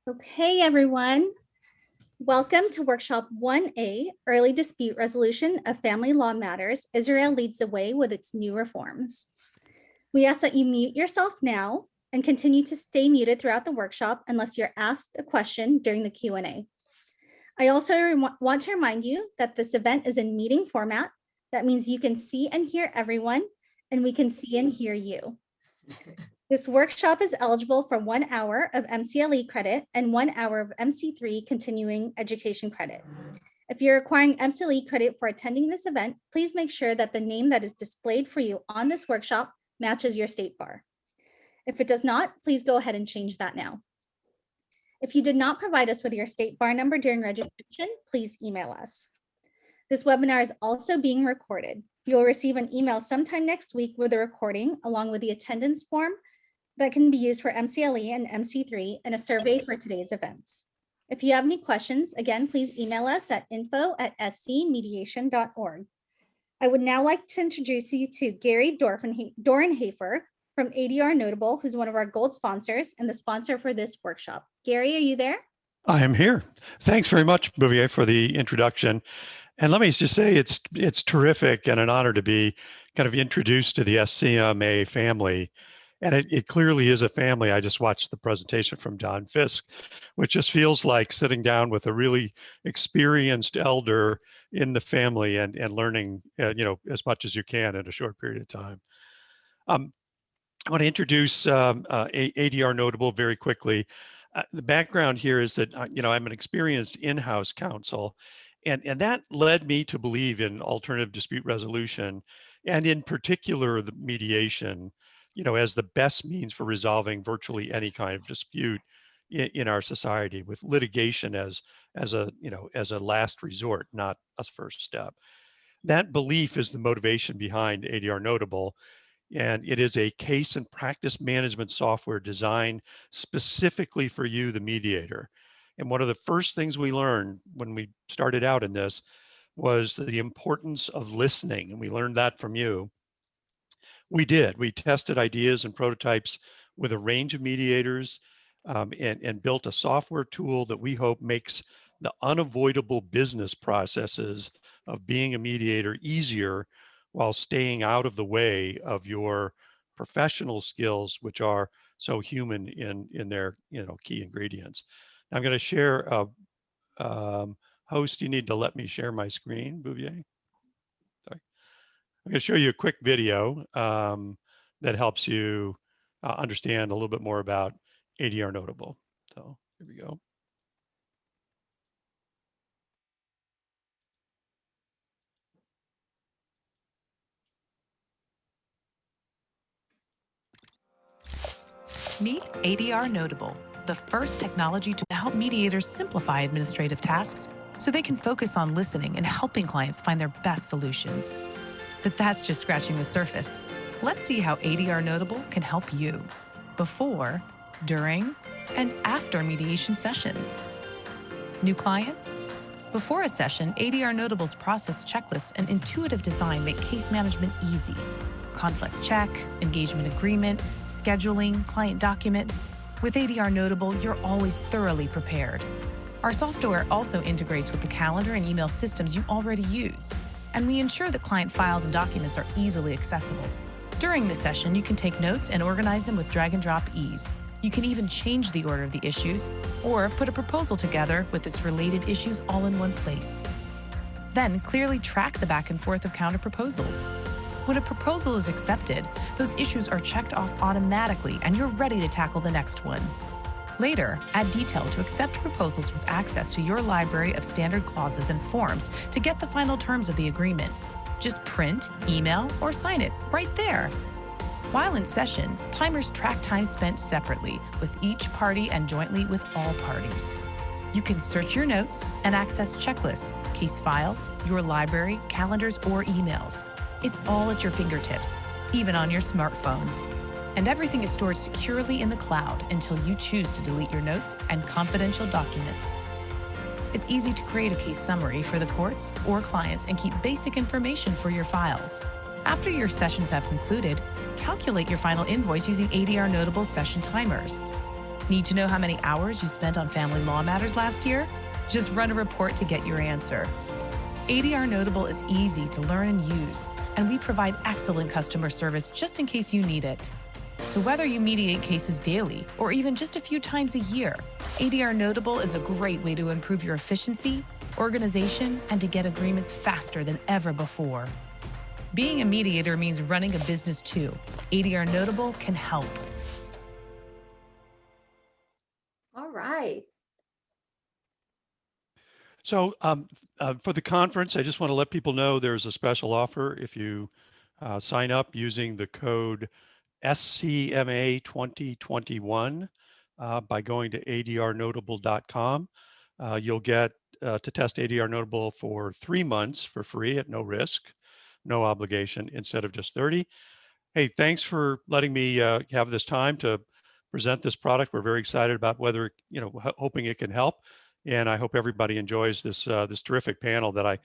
Okay, everyone. Welcome to Workshop 1A, Early Dispute Resolution of Family Law Matters. Israel leads the way with its new reforms. We ask that you mute yourself now and continue to stay muted throughout the workshop unless you're asked a question during the Q&A. I also want to remind you that this event is in meeting format. That means you can see and hear everyone, and we can see and hear you. This workshop is eligible for 1 hour of MCLE credit and 1 hour of MC3 continuing education credit. If you're acquiring MCLE credit for attending this event, please make sure that the name that is displayed for you on this workshop matches your state bar. If it does not, please go ahead and change that now. If you did not provide us with your state bar number during registration, please email us. This webinar is also being recorded. You'll receive an email sometime next week with a recording along with the attendance form that can be used for MCLE and MC3 and a survey for today's events. If you have any questions, again, please email us at info@scmediation.org. I would now like to introduce you to Gary Dorenhafer from ADR Notable, who's one of our gold sponsors and the sponsor for this workshop. Gary, are you there? I am here. Thanks very much, Bouvier, for the introduction. And let me just say it's terrific and an honor to be kind of introduced to the SCMA family. And it clearly is a family. I just watched the presentation from Don Fisk, which just feels like sitting down with a really experienced elder in the family and learning as much as you can in a short period of time. I want to introduce ADR Notable very quickly. The background here is that I'm an experienced in-house counsel, and that led me to believe in alternative dispute resolution, and in particular the mediation, as the best means for resolving virtually any kind of dispute in our society, with litigation as a last resort, not a first step. That belief is the motivation behind ADR Notable. And it is a case and practice management software designed specifically for you, the mediator. And one of the first things we learned when we started out in this was the importance of listening. And we learned that from you. We tested ideas and prototypes with a range of mediators and built a software tool that we hope makes the unavoidable business processes of being a mediator easier while staying out of the way of your professional skills, which are so human in their key ingredients. Now I'm going to share. Host, you need to let me share my screen, Bouvier. Sorry. I'm going to show you a quick video that helps you understand a little bit more about ADR Notable. So here we go. Meet ADR Notable, the first technology to help mediators simplify administrative tasks so they can focus on listening and helping clients find their best solutions. But that's just scratching the surface. Let's see how ADR Notable can help you before, during, and after mediation sessions. New client? Before a session, ADR Notable's process checklists and intuitive design make case management easy. Conflict check, engagement agreement, scheduling, client documents. With ADR Notable, you're always thoroughly prepared. Our software also integrates with the calendar and email systems you already use, and we ensure that client files and documents are easily accessible. During the session, you can take notes and organize them with drag and drop ease. You can even change the order of the issues or put a proposal together with its related issues all in one place. Then clearly track the back and forth of counter proposals. When a proposal is accepted, those issues are checked off automatically and you're ready to tackle the next one. Later, add detail to accept proposals with access to your library of standard clauses and forms to get the final terms of the agreement. Just print, email, or sign it right there. While in session, timers track time spent separately with each party and jointly with all parties. You can search your notes and access checklists, case files, your library, calendars, or emails. It's all at your fingertips, even on your smartphone. And everything is stored securely in the cloud until you choose to delete your notes and confidential documents. It's easy to create a case summary for the courts or clients and keep basic information for your files. After your sessions have concluded, calculate your final invoice using ADR Notable session timers. Need to know how many hours you spent on family law matters last year? Just run a report to get your answer. ADR Notable is easy to learn and use, and we provide excellent customer service just in case you need it. So whether you mediate cases daily or even just a few times a year, ADR Notable is a great way to improve your efficiency, organization, and to get agreements faster than ever before. Being a mediator means running a business too. ADR Notable can help. All right. So for the conference, I just want to let people know there's a special offer if you sign up using the code SCMA 2021 by going to adrnotable.com. You'll get to test ADR Notable for 3 months for free at no risk, no obligation, instead of just 30. Hey, thanks for letting me have this time to present this product. We're very excited about whether, hoping it can help. And I hope everybody enjoys this this terrific panel that I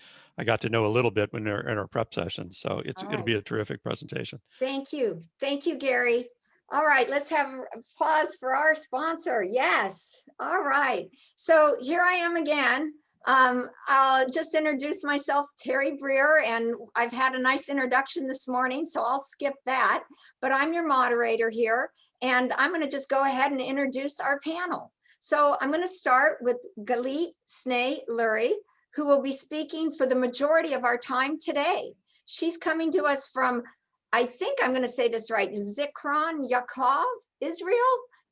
got to know a little bit when they're in our prep session. So it'll be a terrific presentation. Thank you. Thank you, Gary. All right, let's have applause for our sponsor. Yes. All right. So here I am again. I'll just introduce myself, Terry Breer, and I've had a nice introduction this morning, so I'll skip that. But I'm your moderator here, and I'm going to just go ahead and introduce our panel. So I'm going to start with Galit Sneh-Lurie, who will be speaking for the majority of our time today. She's coming to us from, I think I'm going to say this right, Zikron Yaakov, Israel.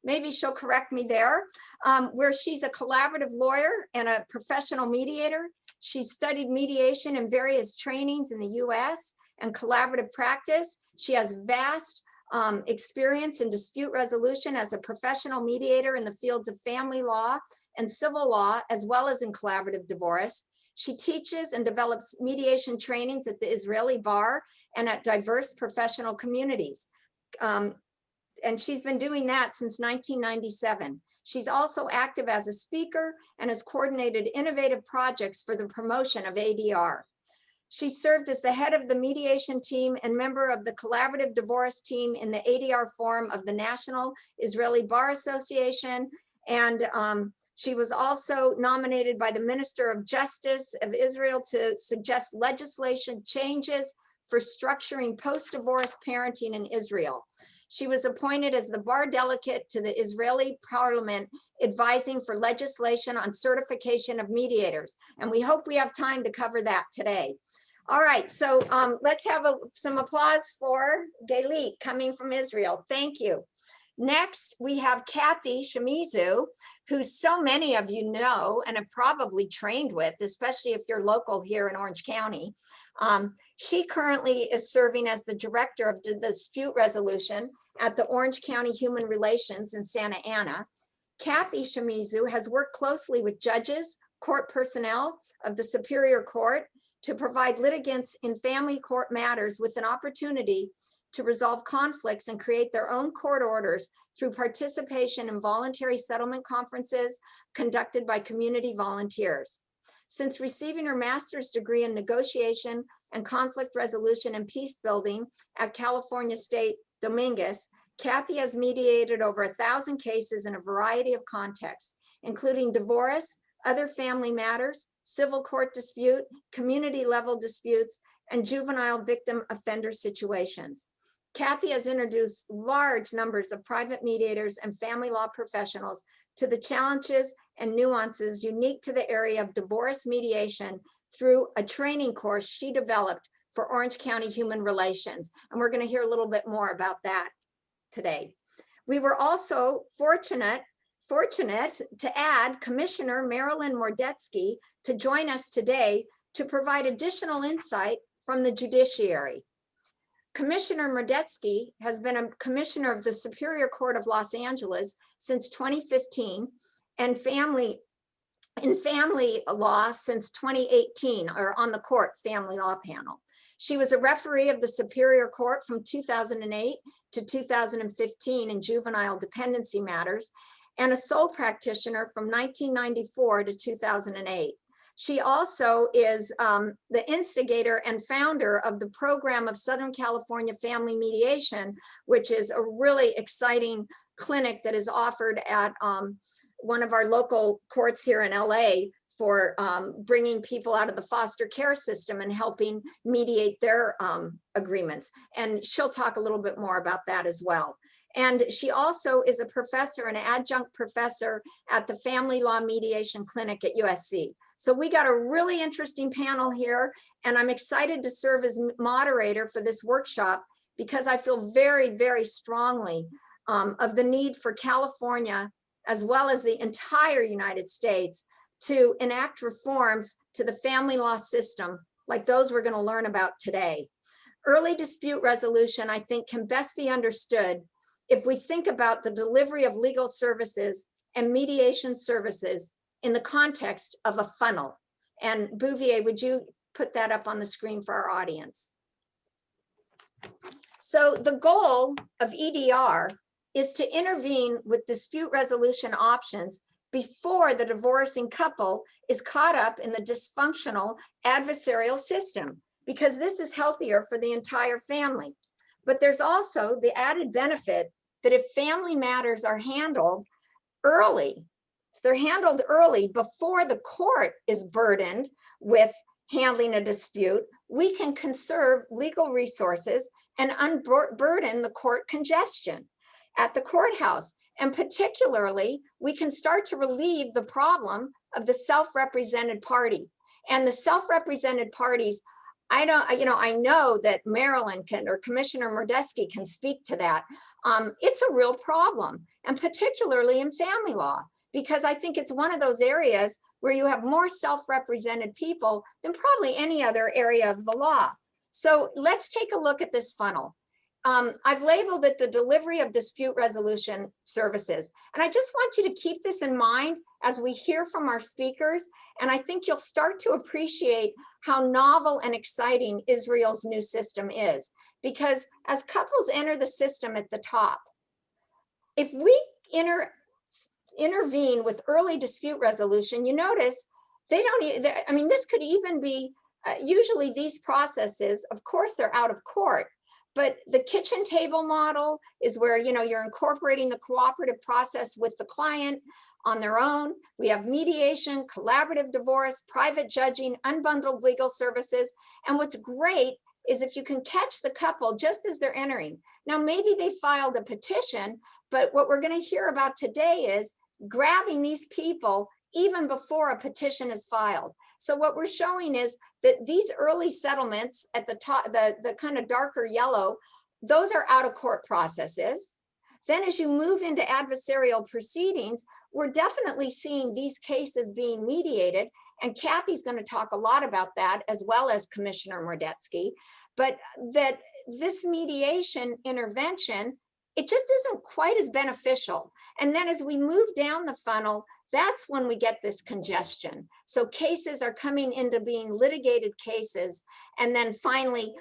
Maybe she'll correct me there, where she's a collaborative lawyer and a professional mediator. She's studied mediation in various trainings in the US and collaborative practice. She has vast experience in dispute resolution as a professional mediator in the fields of family law and civil law, as well as in collaborative divorce. She teaches and develops mediation trainings at the Israeli bar and at diverse professional communities. And she's been doing that since 1997. She's also active as a speaker and has coordinated innovative projects for the promotion of ADR. She served as the head of the mediation team and member of the collaborative divorce team in the ADR forum of the National Israeli Bar Association. And she was also nominated by the Minister of Justice of Israel to suggest legislation changes for structuring post-divorce parenting in Israel. She was appointed as the bar delegate to the Israeli parliament, advising for legislation on certification of mediators. And we hope we have time to cover that today. All right, so let's have some applause for Galit coming from Israel. Thank you. Next, we have Kathy Shimizu, who so many of you know and have probably trained with, especially if you're local here in Orange County. She currently is serving as the director of the dispute resolution at the Orange County Human Relations in Santa Ana. Kathy Shimizu has worked closely with judges, court personnel of the Superior Court to provide litigants in family court matters with an opportunity to resolve conflicts and create their own court orders through participation in voluntary settlement conferences conducted by community volunteers. Since receiving her master's degree in negotiation and conflict resolution and peace building at California State Dominguez, Kathy has mediated over 1,000 cases in a variety of contexts, including divorce, other family matters, civil court dispute, community level disputes, and juvenile victim offender situations. Kathy has introduced large numbers of private mediators and family law professionals to the challenges and nuances unique to the area of divorce mediation through a training course she developed for Orange County Human Relations. And we're going to hear a little bit more about that today. We were also fortunate to add Commissioner Marilyn Mordetsky to join us today to provide additional insight from the judiciary. Commissioner Mordetsky has been a commissioner of the Superior Court of Los Angeles since 2015 and family law since 2018, or on the court family law panel. She was a referee of the Superior Court from 2008 to 2015 in juvenile dependency matters, and a sole practitioner from 1994 to 2008. She also is the instigator and founder of the program of Southern California Family Mediation, which is a really exciting clinic that is offered at one of our local courts here in LA for bringing people out of the foster care system and helping mediate their agreements. And she'll talk a little bit more about that as well. And she also is a professor, an adjunct professor at the Family Law Mediation Clinic at USC. So we got a really interesting panel here, and I'm excited to serve as moderator for this workshop because I feel very, very strongly of the need for California, as well as the entire United States, to enact reforms to the family law system like those we're going to learn about today. Early dispute resolution, I think, can best be understood if we think about the delivery of legal services and mediation services in the context of a funnel. And Bouvier, would you put that up on the screen for our audience? So the goal of EDR is to intervene with dispute resolution options before the divorcing couple is caught up in the dysfunctional adversarial system, because this is healthier for the entire family. But there's also the added benefit that if family matters are handled early, if they're handled early before the court is burdened with handling a dispute, we can conserve legal resources and unburden the court congestion at the courthouse. And particularly, we can start to relieve the problem of the self-represented party. And the self-represented parties, I know that Marilyn can, or Commissioner Mordesky can speak to that. It's a real problem, and particularly in family law, because I think it's one of those areas where you have more self-represented people than probably any other area of the law. So let's take a look at this funnel. I've labeled it the delivery of dispute resolution services. And I just want you to keep this in mind as we hear from our speakers. And I think you'll start to appreciate how novel and exciting Israel's new system is. Because as couples enter the system at the top, if we intervene with early dispute resolution, you notice they don't, I mean, this could even be, usually these processes, of course, they're out of court. But the kitchen table model is where, you're incorporating the cooperative process with the client on their own. We have mediation, collaborative divorce, private judging, unbundled legal services. And what's great is if you can catch the couple just as they're entering. Now, maybe they filed a petition, but what we're going to hear about today is grabbing these people even before a petition is filed. So what we're showing is that these early settlements at the top, the kind of darker yellow, those are out of court processes. Then as you move into adversarial proceedings, we're definitely seeing these cases being mediated. And Kathy's going to talk a lot about that, as well as Commissioner Mordesky, but that this mediation intervention, it just isn't quite as beneficial. And then as we move down the funnel, that's when we get this congestion. So cases are coming into being litigated cases. And then finally,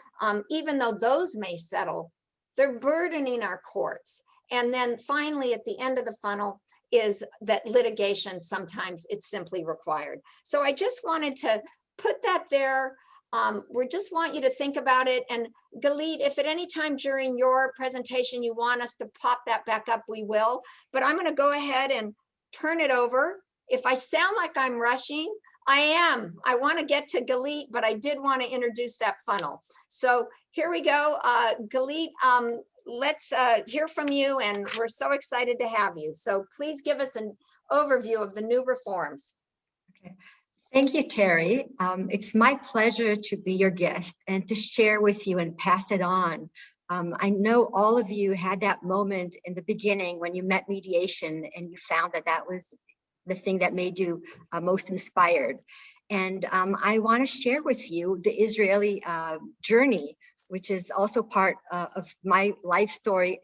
even though those may settle, they're burdening our courts. And then finally, at the end of the funnel is that litigation, sometimes it's simply required. So I just wanted to put that there. We just want you to think about it. And Galit, if at any time during your presentation you want us to pop that back up, we will. But I'm going to go ahead and turn it over. If I sound like I'm rushing, I am. I want to get to Galit, but I did want to introduce that funnel. So here we go. Galit, let's hear from you, and we're so excited to have you. So please give us an overview of the new reforms. Okay. Thank you, Terry. It's my pleasure to be your guest and to share with you and pass it on. I know all of you had that moment in the beginning when you met mediation and you found that that was the thing that made you most inspired. And I want to share with you the Israeli journey, which is also part of my life story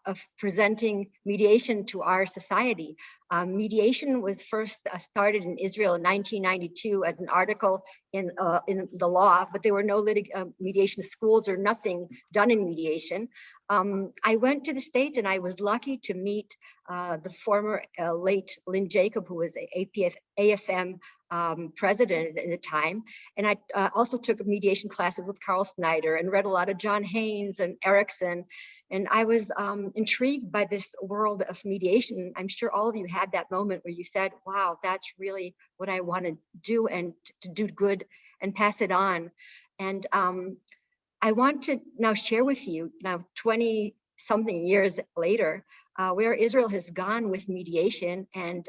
of presenting mediation to our society. Mediation was first started in Israel in 1992 as an article in the law, but there were no mediation schools or nothing done in mediation. I went to the States and I was lucky to meet the former late Lynn Jacob, who was AFM president at the time. And I also took mediation classes with Carl Snyder and read a lot of John Haynes and Erickson. And I was intrigued by this world of mediation. I'm sure all of you had that moment where you said, wow, that's really what I want to do, and to do good and pass it on. And I want to now share with you, now 20 something years later, where Israel has gone with mediation. And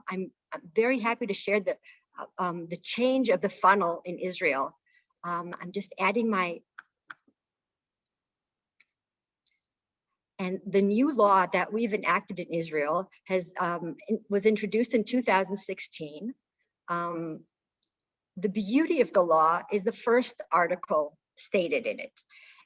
I'm very happy to share the change of the funnel in Israel. I'm just adding my, and the new law that we've enacted in Israel was introduced in 2016. The beauty of the law is the first article stated in it.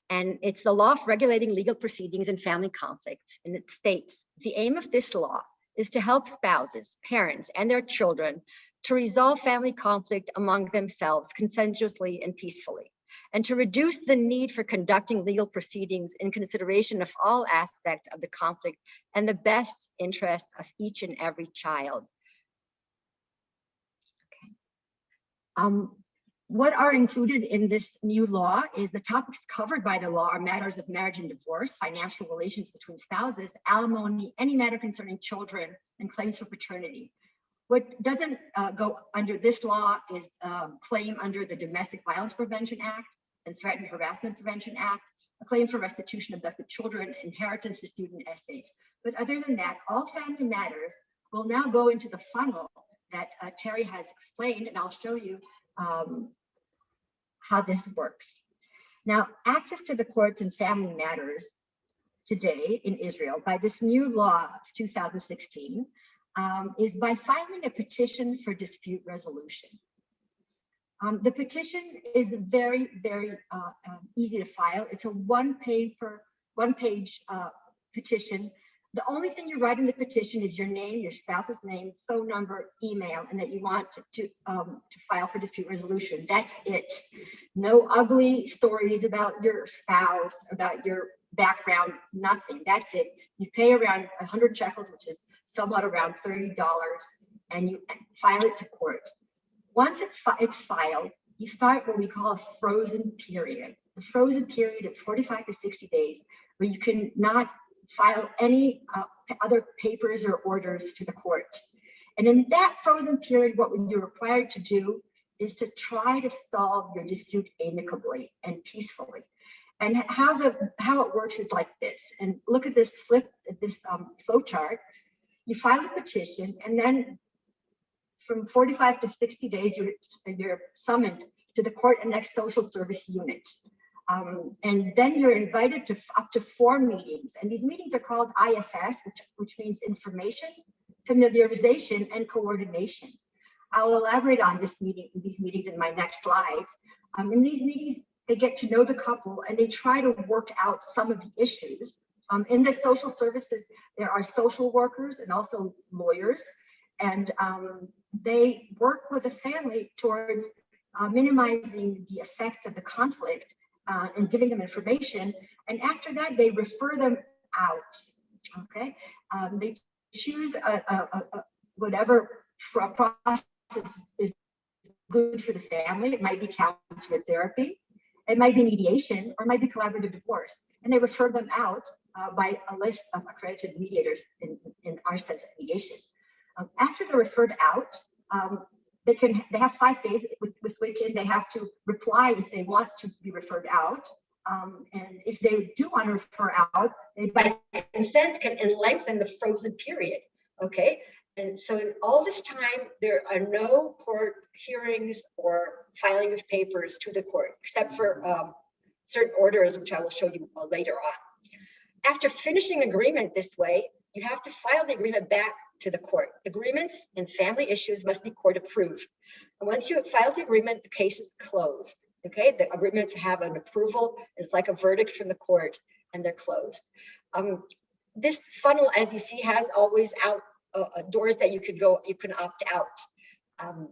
And it's the law of regulating legal proceedings in family conflicts. And it states, the aim of this law is to help spouses, parents, and their children to resolve family conflict among themselves consensuously and peacefully, and to reduce the need for conducting legal proceedings in consideration of all aspects of the conflict and the best interest of each and every child. Okay. What are included in this new law is the topics covered by the law are matters of marriage and divorce, financial relations between spouses, alimony, any matter concerning children, and claims for paternity. What doesn't go under this law is claim under the Domestic Violence Prevention Act and Threatened Harassment Prevention Act, a claim for restitution of abducted children, inheritance dispute, and estates. But other than that, all family matters will now go into the funnel that Terry has explained, and I'll show you how this works. Now, access to the courts in family matters today in Israel by this new law of 2016 is by filing a petition for dispute resolution. The petition is very, very easy to file. It's a one-page petition. The only thing you write in the petition is your name, your spouse's name, phone number, email, and that you want to file for dispute resolution. That's it. No ugly stories about your spouse, about your background, nothing. That's it. You pay around 100 shekels, which is somewhat around $30, and you file it to court. Once it's filed, you start what we call a frozen period. The frozen period is 45 to 60 days, where you can not file any other papers or orders to the court. And in that frozen period, what you're required to do is to try to solve your dispute amicably and peacefully. And how it works is like this. And look at this flow chart. You file a petition, and then from 45 to 60 days, you're summoned to the court and next social service unit. And then you're invited to up to 4 meetings. And these meetings are called IFS, which means information, familiarization, and coordination. I'll elaborate on these meetings in my next slides. In these meetings, they get to know the couple and they try to work out some of the issues. In the social services, there are social workers and also lawyers. And they work with the family towards minimizing the effects of the conflict and giving them information. And after that, they refer them out, okay? They choose whatever process is good for the family. It might be counselor therapy, it might be mediation, or it might be collaborative divorce. And they refer them out by a list of accredited mediators in our sense of mediation. After they're referred out, they have 5 days with which they have to reply if they want to be referred out. And if they do want to refer out, they by consent can lengthen the frozen period, okay? And so in all this time, there are no court hearings or filing of papers to the court, except for certain orders, which I will show you later on. After finishing an agreement this way, you have to file the agreement back to the court. Agreements and family issues must be court approved. And once you have filed the agreement, the case is closed. Okay, the agreements have an approval. It's like a verdict from the court, and they're closed. This funnel, as you see, has always doors that you can opt out.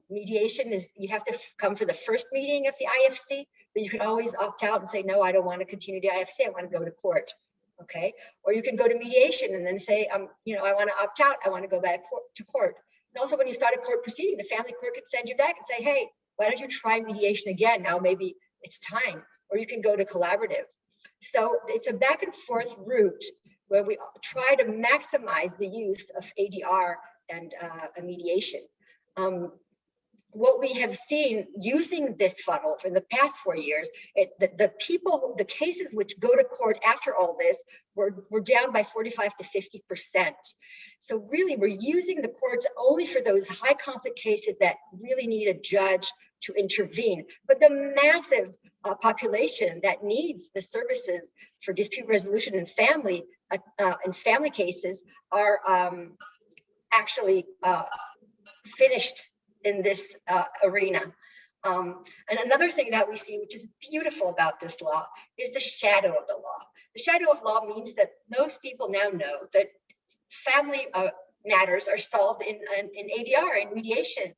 Mediation is, you have to come to the first meeting of the IFC, but you can always opt out and say, no, I don't want to continue the IFC, I want to go to court. Okay, or you can go to mediation and then say, I want to opt out, I want to go back to court. And also when you start a court proceeding, the family court could send you back and say, hey, why don't you try mediation again? Now maybe it's time. Or you can go to collaborative. So it's a back and forth route where we try to maximize the use of ADR and a mediation. What we have seen using this funnel for the past 4 years, the cases which go to court after all this were down by 45 to 50%. So really we're using the courts only for those high conflict cases that really need a judge to intervene. But the massive population that needs the services for dispute resolution and family cases are actually finished in this arena. And another thing that we see, which is beautiful about this law, is the shadow of the law. The shadow of law means that most people now know that family matters are solved in ADR, in mediation,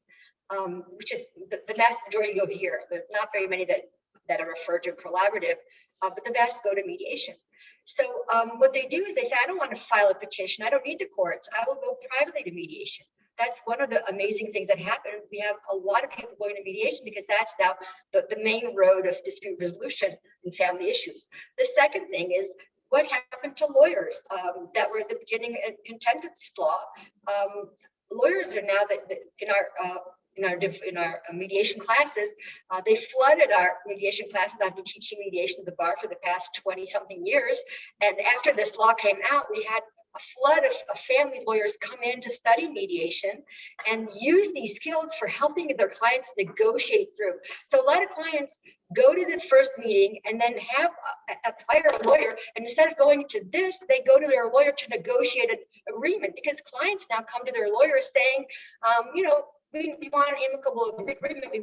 which is the vast majority go here. There are not very many that are referred to collaborative, but the vast go to mediation. So what they do is they say, I don't want to file a petition. I don't need the courts. I will go privately to mediation. That's one of the amazing things that happen. We have a lot of people going to mediation because that's now the main road of dispute resolution in family issues. The second thing is what happened to lawyers that were at the beginning and intent of this law. Lawyers are now in our mediation classes, they flooded our mediation classes. I've been teaching mediation at the bar for the past 20 something years. And after this law came out, we had a flood of family lawyers come in to study mediation and use these skills for helping their clients negotiate through. So a lot of clients go to the first meeting and then hire a lawyer, and instead of going to this, they go to their lawyer to negotiate an agreement, because clients now come to their lawyers saying, we want an amicable agreement. We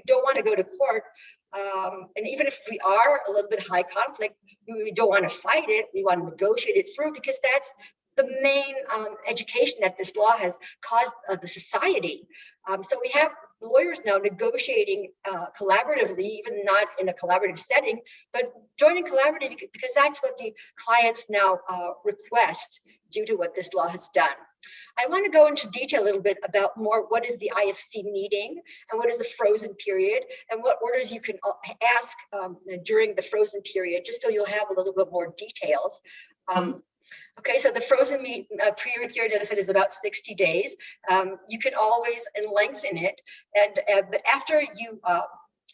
don't want to go to court. And even if we are a little bit high conflict, we don't want to fight it. We want to negotiate it through, because that's the main education that this law has caused the society. So we have lawyers now negotiating collaboratively, even not in a collaborative setting, but joining collaborative because that's what the clients now request due to what this law has done. I want to go into detail a little bit about more what is the IFC meeting and what is the frozen period and what orders you can ask during the frozen period, just so you'll have a little bit more details. Okay, so the frozen period, as I said, is about 60 days. You can always lengthen it, and but after you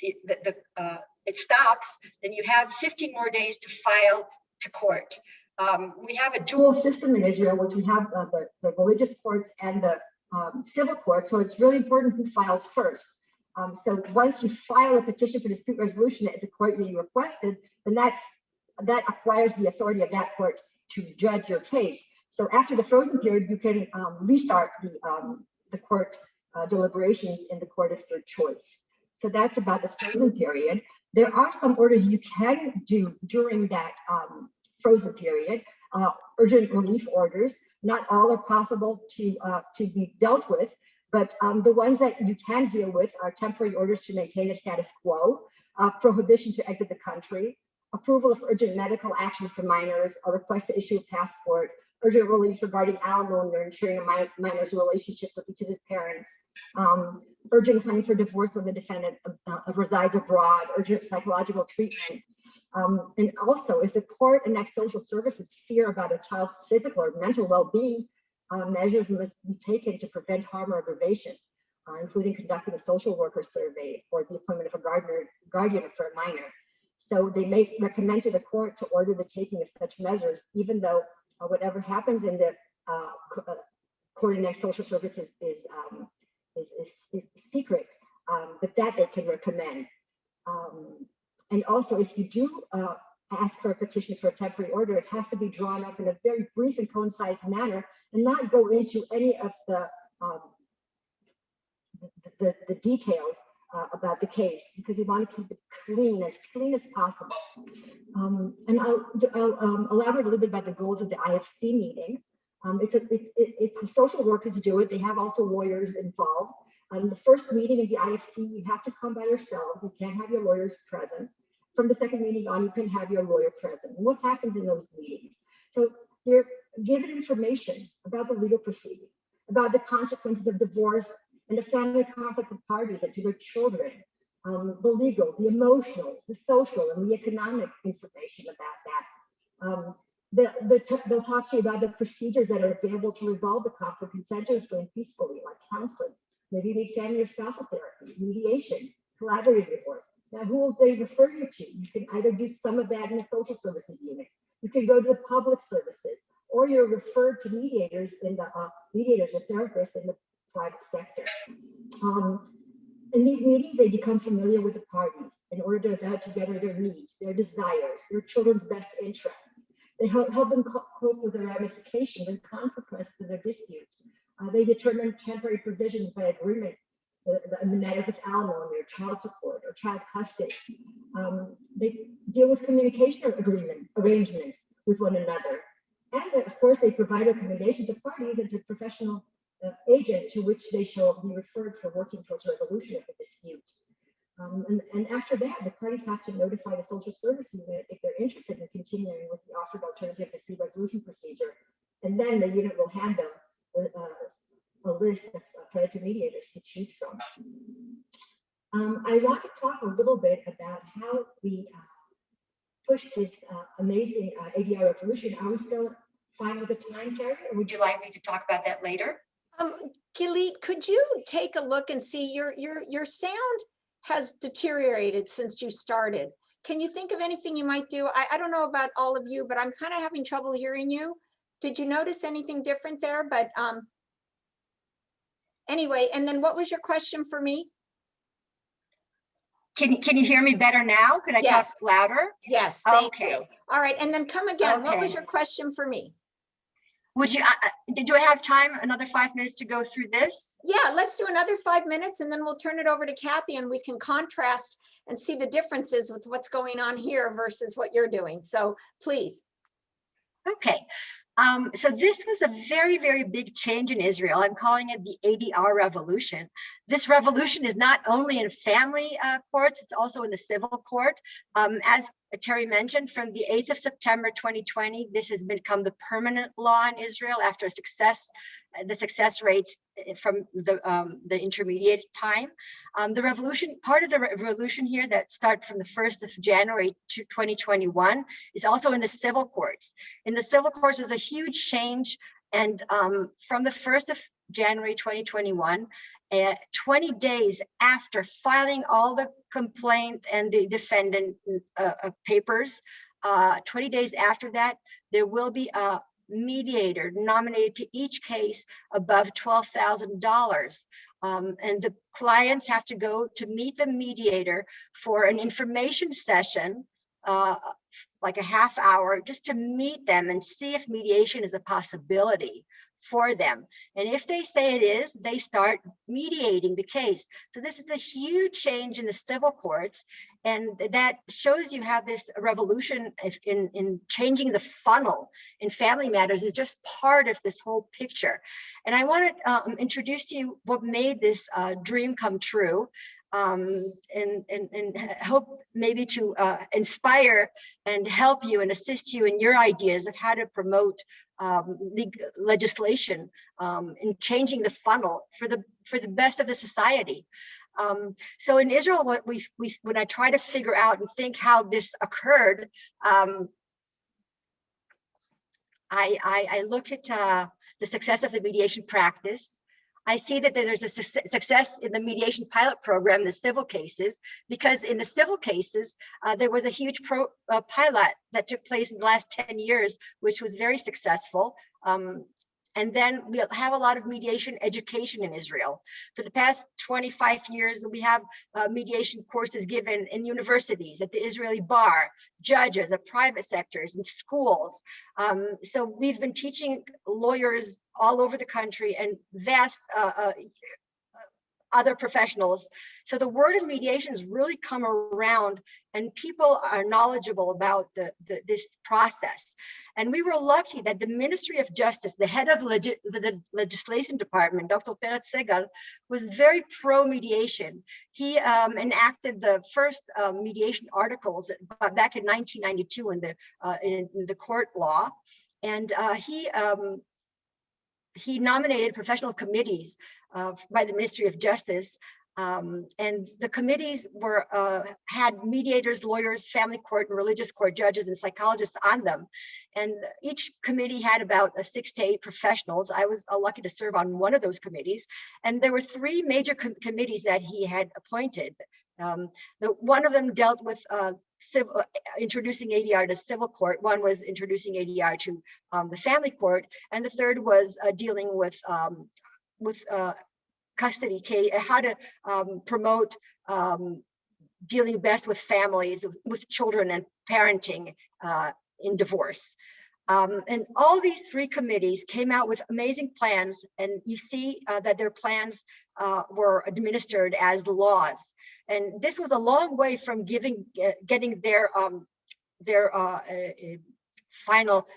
it stops, then you have 15 more days to file to court. We have a dual system in Israel, which we have the religious courts and the civil courts. So it's really important who files first. So once you file a petition for dispute resolution at the court that you requested, then that acquires the authority of that court to judge your case. So after the frozen period, you can restart the court deliberations in the court of your choice. So that's about the frozen period. There are some orders you can do during that frozen period, urgent relief orders. Not all are possible to be dealt with, but the ones that you can deal with are temporary orders to maintain a status quo, prohibition to exit the country, approval of urgent medical action for minors, a request to issue a passport, urgent relief regarding alimony or ensuring a minor's relationship with each of his parents, urgent claim for divorce when the defendant resides abroad, urgent psychological treatment. And also, if the court enacts social services fear about a child's physical or mental well-being, measures must be taken to prevent harm or aggravation, including conducting a social worker survey or the appointment of a guardian for a minor. So they may recommend to the court to order the taking of such measures, even though whatever happens in the court enacts social services is secret, but that they can recommend. And also, if you do ask for a petition for a temporary order, it has to be drawn up in a very brief and concise manner and not go into any of the details about the case, because we want to keep it clean as possible. And I'll elaborate a little bit about the goals of the IFC meeting. It's the social workers do it. They have also lawyers involved. The first meeting in the IFC, you have to come by yourselves. You can't have your lawyers present. From the second meeting on, you can have your lawyer present. And what happens in those meetings? So you're given information about the legal proceedings, about the consequences of divorce and the family conflict of parties and to their children, the legal, the emotional, the social, and the economic information about that. They'll talk to you about the procedures that are available to resolve the conflict consensuously and peacefully, like counseling. Maybe you need family or spousal therapy, mediation, collaborative divorce. Now, who will they refer you to? You can either do some of that in the social services unit. You can go to the public services, or you're referred to mediators or therapists in the private sector. In these meetings, they become familiar with the parties in order to add together their needs, their desires, their children's best interests. They help them cope with the ramifications and consequences of their disputes. They determine temporary provisions by agreement in the matters of alimony or child support or child custody. They deal with communication arrangements with one another. And of course, they provide recommendations to parties and to professional agent to which they shall be referred for working towards resolution of the dispute. And after that, the parties have to notify the social services unit if they're interested in continuing with the offered alternative dispute resolution procedure. And then the unit will hand them a list of accredited mediators to choose from. I want to talk a little bit about how we push this amazing ADR resolution. Are we still fine with the time, Terry, or would you like me to talk about that later? Gilead, could you take a look and see your sound has deteriorated since you started. Can you think of anything you might do? I don't know about all of you, but I'm kind of having trouble hearing you. Did you notice anything different there? But anyway, and then what was your question for me? Can you hear me better now? Could I talk louder? Yes, thank you. All right, and then come again. Okay. What was your question for me? Would you, did I have time, another 5 minutes to go through this? Yeah, let's do another 5 minutes and then we'll turn it over to Kathy and we can contrast and see the differences with what's going on here versus what you're doing. So please. Okay. So this was a very, very big change in Israel. I'm calling it the ADR revolution. This revolution is not only in family courts, it's also in the civil court. As Terry mentioned, from the 8th of September 2020, this has become the permanent law in Israel after the success rates from the intermediate time. The revolution, part of the revolution here that started from the 1st of January 2021 is also in the civil courts. In the civil courts, there's a huge change. And from the 1st of January 2021, 20 days after filing all the complaint and the defendant papers, 20 days after that, there will be a mediator nominated to each case above $12,000. And the clients have to go to meet the mediator for an information session, like a half hour, just to meet them and see if mediation is a possibility for them. And if they say it is, they start mediating the case. So this is a huge change in the civil courts. And that shows you how this revolution in changing the funnel in family matters is just part of this whole picture. And I want to introduce to you what made this dream come true. And hope maybe to inspire and help you and assist you in your ideas of how to promote legislation in changing the funnel for the best of the society. So in Israel, what when I try to figure out and think how this occurred, I look at the success of the mediation practice. I see that there's a success in the mediation pilot program, the civil cases, because in the civil cases, there was a huge pilot that took place in the last 10 years, which was very successful. And then we have a lot of mediation education in Israel. For the past 25 years, we have mediation courses given in universities, at the Israeli bar, judges, at private sectors, and schools. So we've been teaching lawyers all over the country and vast other professionals. So the word of mediation has really come around, and people are knowledgeable about this process. And we were lucky that the Ministry of Justice, the head of the legislation department, Dr. Perat Segal, was very pro-mediation. He enacted the first mediation articles back in 1992 in the court law. And he nominated professional committees by the Ministry of Justice. And the committees had mediators, lawyers, family court and religious court judges and psychologists on them. And each committee had about 6 to 8 professionals. I was lucky to serve on one of those committees. And there were 3 major committees that he had appointed. One of them dealt with introducing ADR to civil court. One was introducing ADR to the family court, and the third was dealing with custody case, how to promote dealing best with families, with children and parenting in divorce. And all these 3 committees came out with amazing plans, and you see that their plans were administered as laws. And this was a long way from getting their final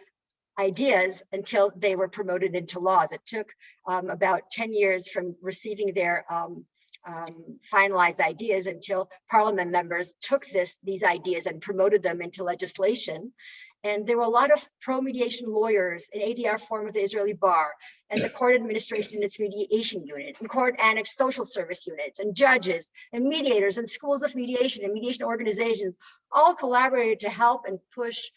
ideas until they were promoted into laws. It took about 10 years from receiving their finalized ideas until Parliament members took these ideas and promoted them into legislation. And there were a lot of pro-mediation lawyers in ADR form with the Israeli Bar, and the court administration in its mediation unit, and court annex social service units, and judges, and mediators, and schools of mediation, and mediation organizations, all collaborated to help and push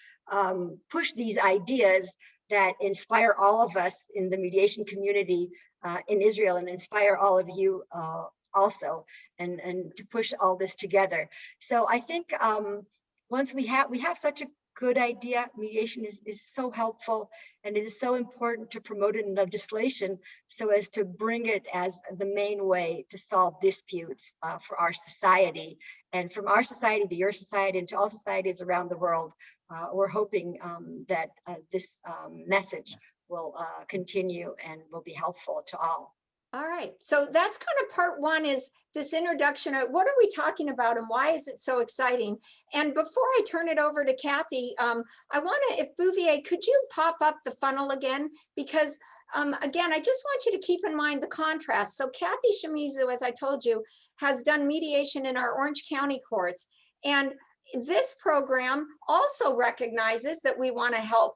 these ideas that inspire all of us in the mediation community in Israel, and inspire all of you also, and to push all this together. So I think once we have such a good idea, mediation is so helpful, and it is so important to promote it in legislation so as to bring it as the main way to solve disputes for our society, and from our society to your society and to all societies around the world. We're hoping that this message will continue and will be helpful to all. All right, so that's kind of part 1, is this introduction of what are we talking about and why is it so exciting? And before I turn it over to Kathy, I want to, if Bouvier, could you pop up the funnel again? Because again, I just want you to keep in mind the contrast. So Kathy Shimizu, as I told you, has done mediation in our Orange County courts. And this program also recognizes that we want to help,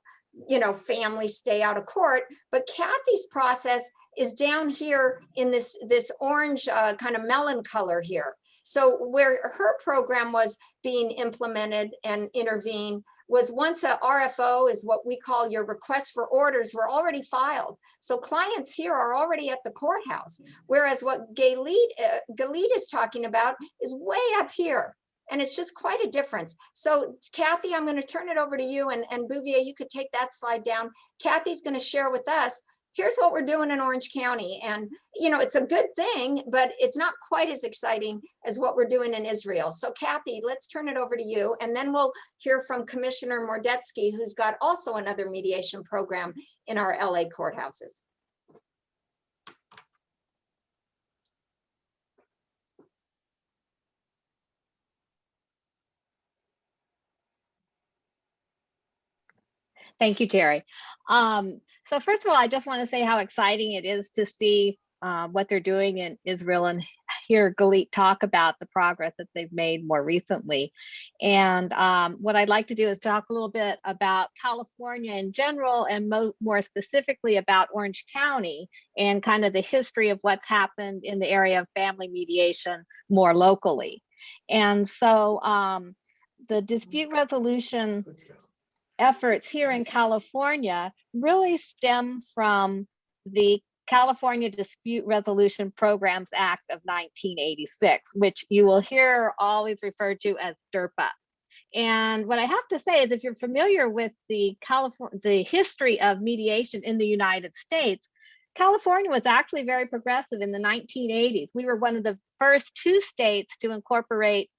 families stay out of court, but Kathy's process is down here in this orange kind of melon color here. So where her program was being implemented and intervened was once a RFO, is what we call your request for orders, were already filed. So clients here are already at the courthouse. Whereas what Galit is talking about is way up here. And it's just quite a difference. So Kathy, I'm going to turn it over to you, and Bouvier, you could take that slide down. Kathy's going to share with us, here's what we're doing in Orange County. And, it's a good thing, but it's not quite as exciting as what we're doing in Israel. So Kathy, let's turn it over to you. And then we'll hear from Commissioner Mordetsky, who's got also another mediation program in our LA courthouses. Thank you, Terry. So first of all, I just want to say how exciting it is to see what they're doing in Israel and hear Galit talk about the progress that they've made more recently. And what I'd like to do is talk a little bit about California in general, and more specifically about Orange County and kind of the history of what's happened in the area of family mediation more locally. And so the dispute resolution efforts here in California really stem from the California Dispute Resolution Programs Act of 1986, which you will hear always referred to as DERPA. And what I have to say is, if you're familiar with the history of mediation in the United States, California was actually very progressive in the 1980s. We were one of the first 2 states to incorporate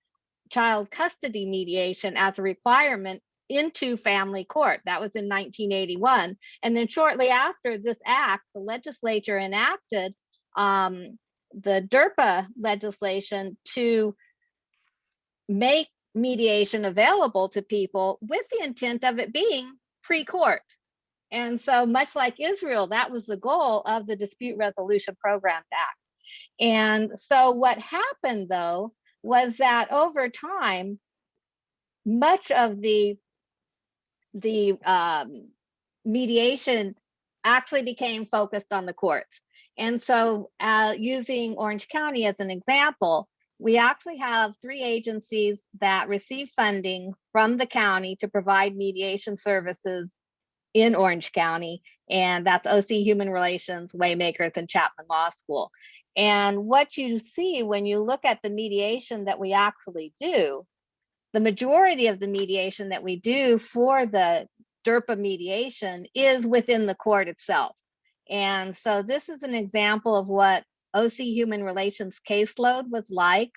child custody mediation as a requirement into family court. That was in 1981. And then shortly after this act, the legislature enacted the DERPA legislation to make mediation available to people with the intent of it being pre-court. And so much like Israel, that was the goal of the Dispute Resolution Programs Act. And so what happened though, was that over time, much of the mediation actually became focused on the courts. And so using Orange County as an example, we actually have 3 agencies that receive funding from the county to provide mediation services in Orange County, and that's OC Human Relations, Waymakers, and Chapman Law School. And what you see when you look at the mediation that we actually do, the majority of the mediation that we do for the DERPA mediation is within the court itself. And so this is an example of what OC Human Relations caseload was like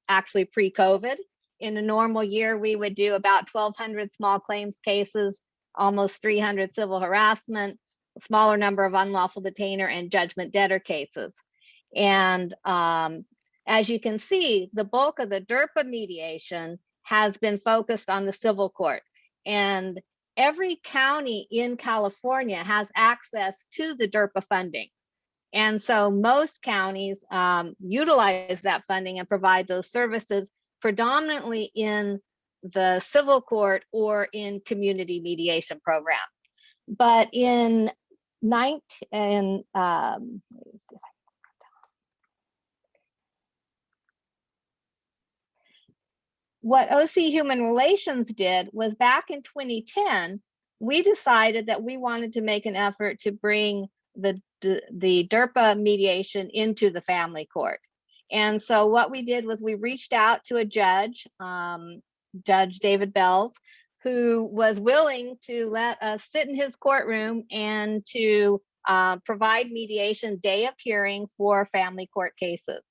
actually pre-COVID. In a normal year, we would do about 1,200 small claims cases, almost 300 civil harassment, a smaller number of unlawful detainer and judgment debtor cases. And as you can see, the bulk of the DERPA mediation has been focused on the civil court. And every county in California has access to the DERPA funding. And so most counties utilize that funding and provide those services predominantly in the civil court or in community mediation programs. But in what OC Human Relations did was back in 2010, we decided that we wanted to make an effort to bring the DERPA mediation into the family court. And so what we did was we reached out to a judge, Judge David Bells, who was willing to let us sit in his courtroom and to provide mediation day of hearing for family court cases.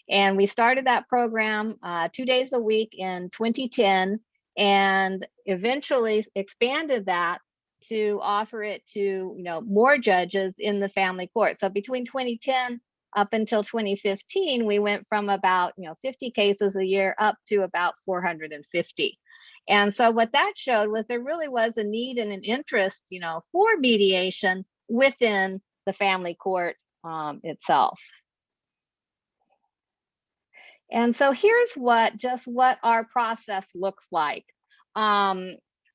And we started that program 2 days a week in 2010, and eventually expanded that to offer it to more judges in the family court. So between 2010 up until 2015, we went from about 50 cases a year up to about 450. And so what that showed was there really was a need and an interest for mediation within the family court itself. And so here's what our process looks like.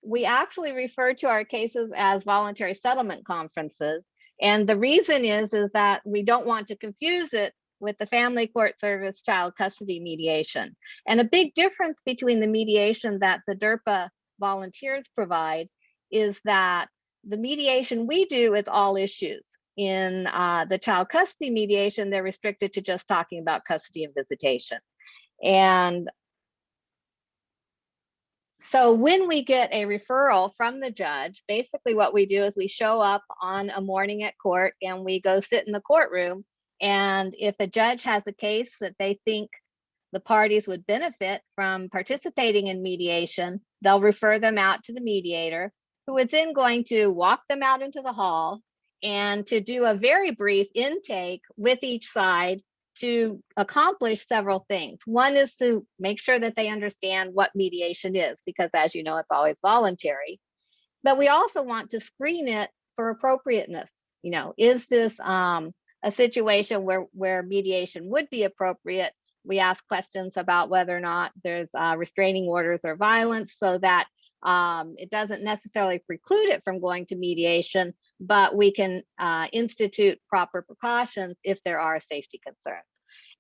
We actually refer to our cases as voluntary settlement conferences. And the reason is that we don't want to confuse it with the family court service child custody mediation. And a big difference between the mediation that the DERPA volunteers provide is that the mediation we do is all issues. In the child custody mediation, they're restricted to just talking about custody and visitation. And so when we get a referral from the judge, basically what we do is we show up on a morning at court and we go sit in the courtroom. And if a judge has a case that they think the parties would benefit from participating in mediation, they'll refer them out to the mediator, who is then going to walk them out into the hall and to do a very brief intake with each side to accomplish several things. One is to make sure that they understand what mediation is, because as you know, it's always voluntary. But we also want to screen it for appropriateness. Is this a situation where mediation would be appropriate? We ask questions about whether or not there's restraining orders or violence, so that it doesn't necessarily preclude it from going to mediation, but we can institute proper precautions if there are safety concerns.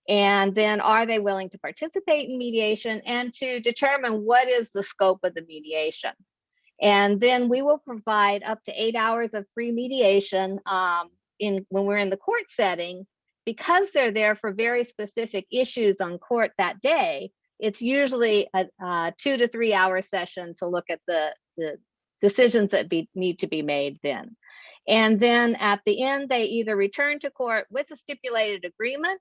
And then are they willing to participate in mediation, and to determine what is the scope of the mediation. And then we will provide up to 8 hours of free mediation when we're in the court setting, because they're there for very specific issues on court that day. It's usually a 2 to 3 hour session to look at the decisions that need to be made then. And then at the end, they either return to court with a stipulated agreement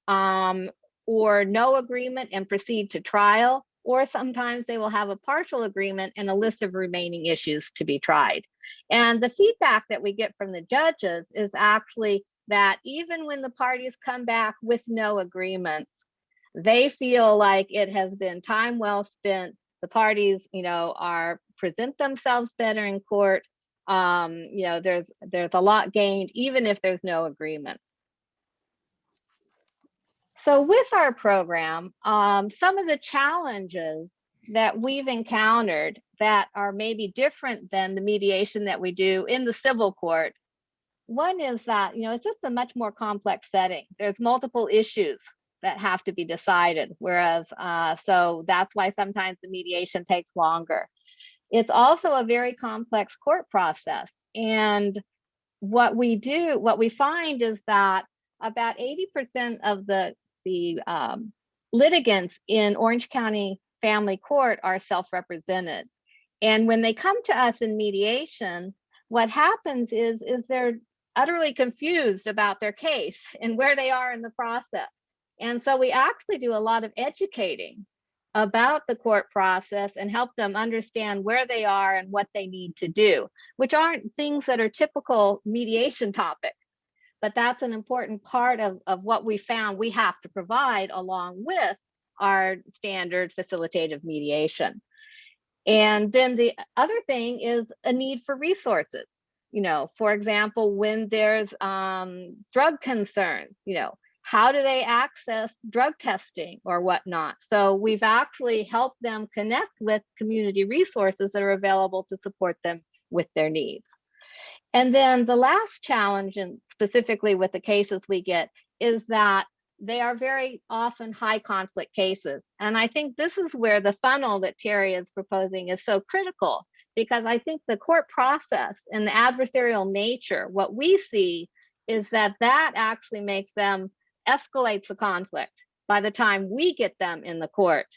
or no agreement and proceed to trial, or sometimes they will have a partial agreement and a list of remaining issues to be tried. And the feedback that we get from the judges is actually that even when the parties come back with no agreements, they feel like it has been time well spent. The parties, are present themselves better in court. There's a lot gained, even if there's no agreement. So with our program, some of the challenges that we've encountered that are maybe different than the mediation that we do in the civil court. One is that, it's just a much more complex setting. There's multiple issues that have to be decided, whereas, so that's why sometimes the mediation takes longer. It's also a very complex court process. And what we find is that about 80% of the litigants in Orange County Family Court are self-represented. And when they come to us in mediation, what happens is they're utterly confused about their case and where they are in the process. And so we actually do a lot of educating about the court process and help them understand where they are and what they need to do, which aren't things that are typical mediation topics. But that's an important part of what we found we have to provide along with our standard facilitative mediation. And then the other thing is a need for resources. For example, when there's drug concerns, how do they access drug testing or whatnot? So we've actually helped them connect with community resources that are available to support them with their needs. And then the last challenge, and specifically with the cases we get, is that they are very often high conflict cases. And I think this is where the funnel that Terry is proposing is so critical, because I think the court process and the adversarial nature, what we see is that actually makes them escalates the conflict by the time we get them in the court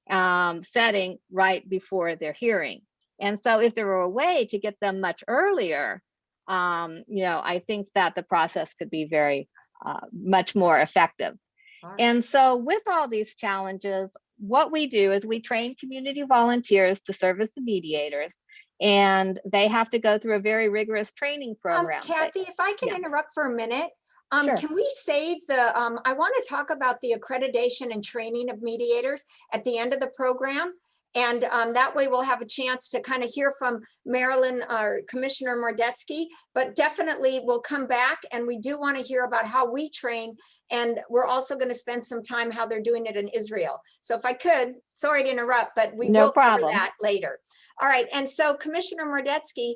setting right before their hearing. And so if there were a way to get them much earlier, I think that the process could be very much more effective. Right. And so with all these challenges, what we do is we train community volunteers to serve as the mediators, and they have to go through a very rigorous training program. Kathy, if I can interrupt for a minute, Sure. Can we save the, I want to talk about the accreditation and training of mediators at the end of the program. And that way we'll have a chance to kind of hear from Marilyn or Commissioner Mordetsky, but definitely we'll come back, and we do want to hear about how we train. And we're also going to spend some time how they're doing it in Israel. So if I could, sorry to interrupt, but we will cover that later. All right. And so Commissioner Mordetsky,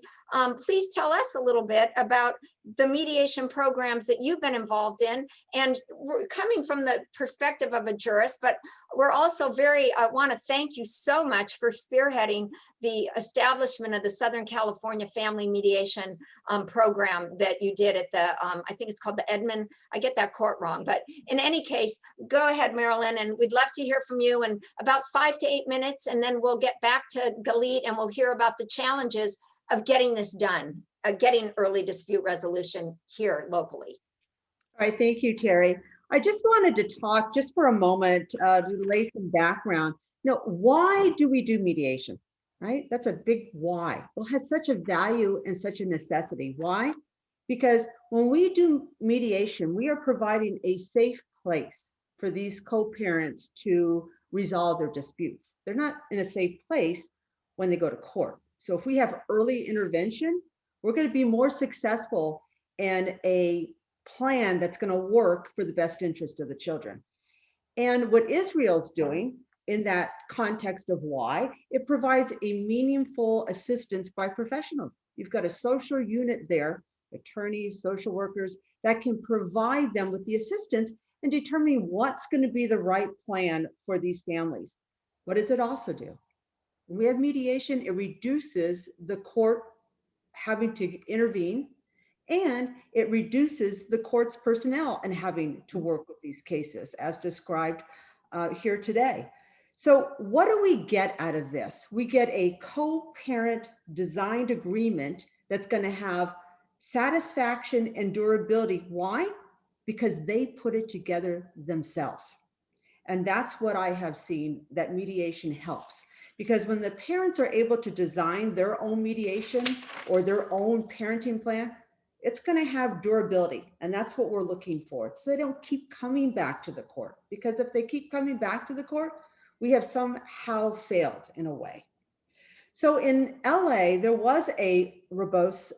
please tell us a little bit about the mediation programs that you've been involved in. And we're coming from the perspective of a jurist, but we're also I want to thank you so much for spearheading the establishment of the Southern California Family Mediation program that you did at the, I think it's called the Edmond, I get that court wrong, but in any case, go ahead, Marilyn, and we'd love to hear from you in about 5 to 8 minutes, and then we'll get back to Galit and we'll hear about the challenges of getting this done, getting early dispute resolution here locally. All right, thank you, Terry. I just wanted to talk just for a moment to lay some background. Why do we do mediation, right? That's a big why. Well, it has such a value and such a necessity. Why? Because when we do mediation, we are providing a safe place for these co-parents to resolve their disputes. They're not in a safe place when they go to court. So if we have early intervention, we're going to be more successful in a plan that's going to work for the best interest of the children. And what Israel's doing in that context of why, it provides a meaningful assistance by professionals. You've got a social unit there, attorneys, social workers, that can provide them with the assistance in determining what's going to be the right plan for these families. What does it also do? When we have mediation, it reduces the court having to intervene, and it reduces the court's personnel and having to work with these cases as described here today. So what do we get out of this? We get a co-parent designed agreement that's going to have satisfaction and durability. Why? Because they put it together themselves. And that's what I have seen, that mediation helps. Because when the parents are able to design their own mediation or their own parenting plan, it's going to have durability. And that's what we're looking for. So they don't keep coming back to the court, because if they keep coming back to the court, we have somehow failed in a way. So in LA, there was a robust,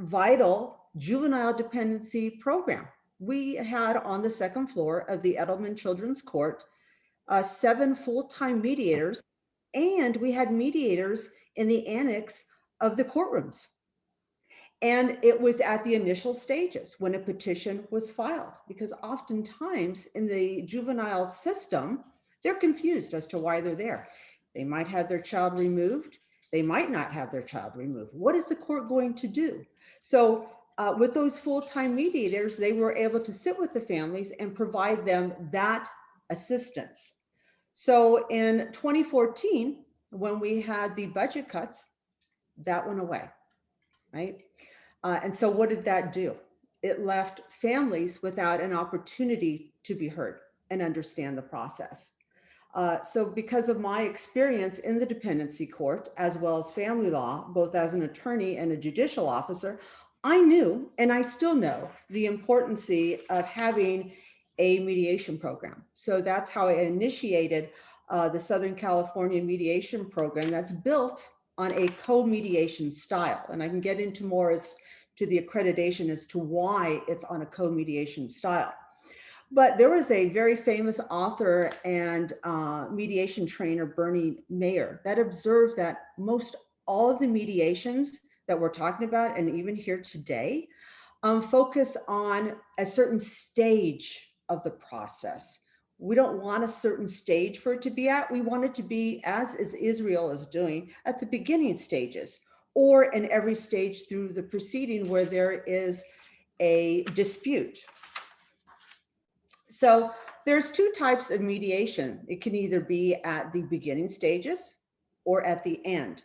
vital juvenile dependency program. We had on the second floor of the Edelman Children's Court 7 full-time mediators, and we had mediators in the annex of the courtrooms. And it was at the initial stages when a petition was filed, because oftentimes in the juvenile system, they're confused as to why they're there. They might have their child removed. They might not have their child removed. What is the court going to do? So with those full-time mediators, they were able to sit with the families and provide them that assistance. So in 2014, when we had the budget cuts, that went away, right? And so what did that do? It left families without an opportunity to be heard and understand the process. So because of my experience in the dependency court, as well as family law, both as an attorney and a judicial officer, I knew, and I still know, the importance of having a mediation program. So that's how I initiated the Southern California mediation program that's built on a co-mediation style. And I can get into more as to the accreditation as to why it's on a co-mediation style. But there was a very famous author and mediation trainer, Bernie Mayer, that observed that most all of the mediations that we're talking about, and even here today, focus on a certain stage of the process. We don't want a certain stage for it to be at. We want it to be, as is Israel is doing, at the beginning stages, or in every stage through the proceeding where there is a dispute. So there's 2 types of mediation. It can either be at the beginning stages or at the end.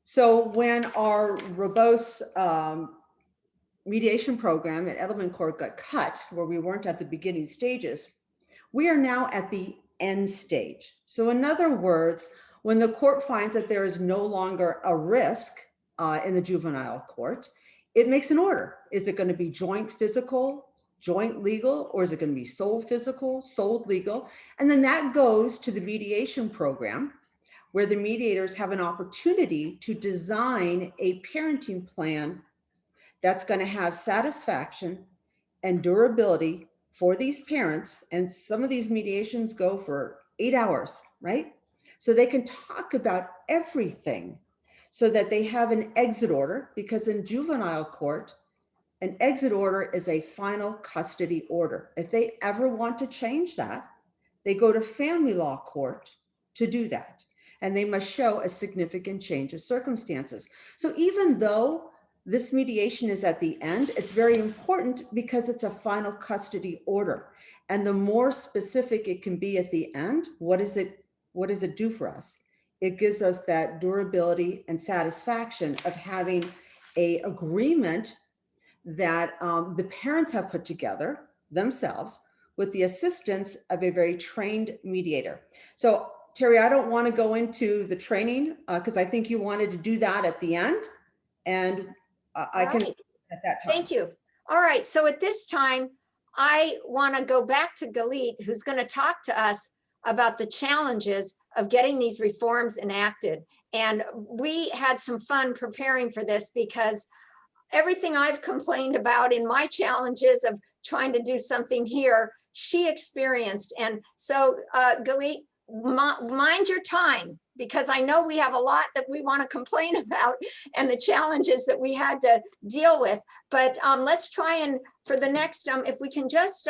So when our robust mediation program at Edelman Court got cut, where we weren't at the beginning stages, we are now at the end stage. So in other words, when the court finds that there is no longer a risk in the juvenile court, it makes an order. Is it going to be joint physical, joint legal, or is it going to be sole physical, sole legal? And then that goes to the mediation program, where the mediators have an opportunity to design a parenting plan that's going to have satisfaction and durability for these parents. And some of these mediations go for 8 hours, right? So they can talk about everything so that they have an exit order, because in juvenile court, an exit order is a final custody order. If they ever want to change that, they go to family law court to do that. And they must show a significant change of circumstances. So even though this mediation is at the end, it's very important because it's a final custody order. And the more specific it can be at the end, what does it do for us? It gives us that durability and satisfaction of having an agreement that the parents have put together themselves with the assistance of a very trained mediator. So Terry, I don't want to go into the training because I think you wanted to do that at the end, and I can at that time. Thank you. All right, so at this time, I want to go back to Galit, who's going to talk to us about the challenges of getting these reforms enacted. And we had some fun preparing for this, because everything I've complained about in my challenges of trying to do something here, she experienced. And so Galit, mind your time, because I know we have a lot that we want to complain about and the challenges that we had to deal with. But let's try and, for the next, if we can just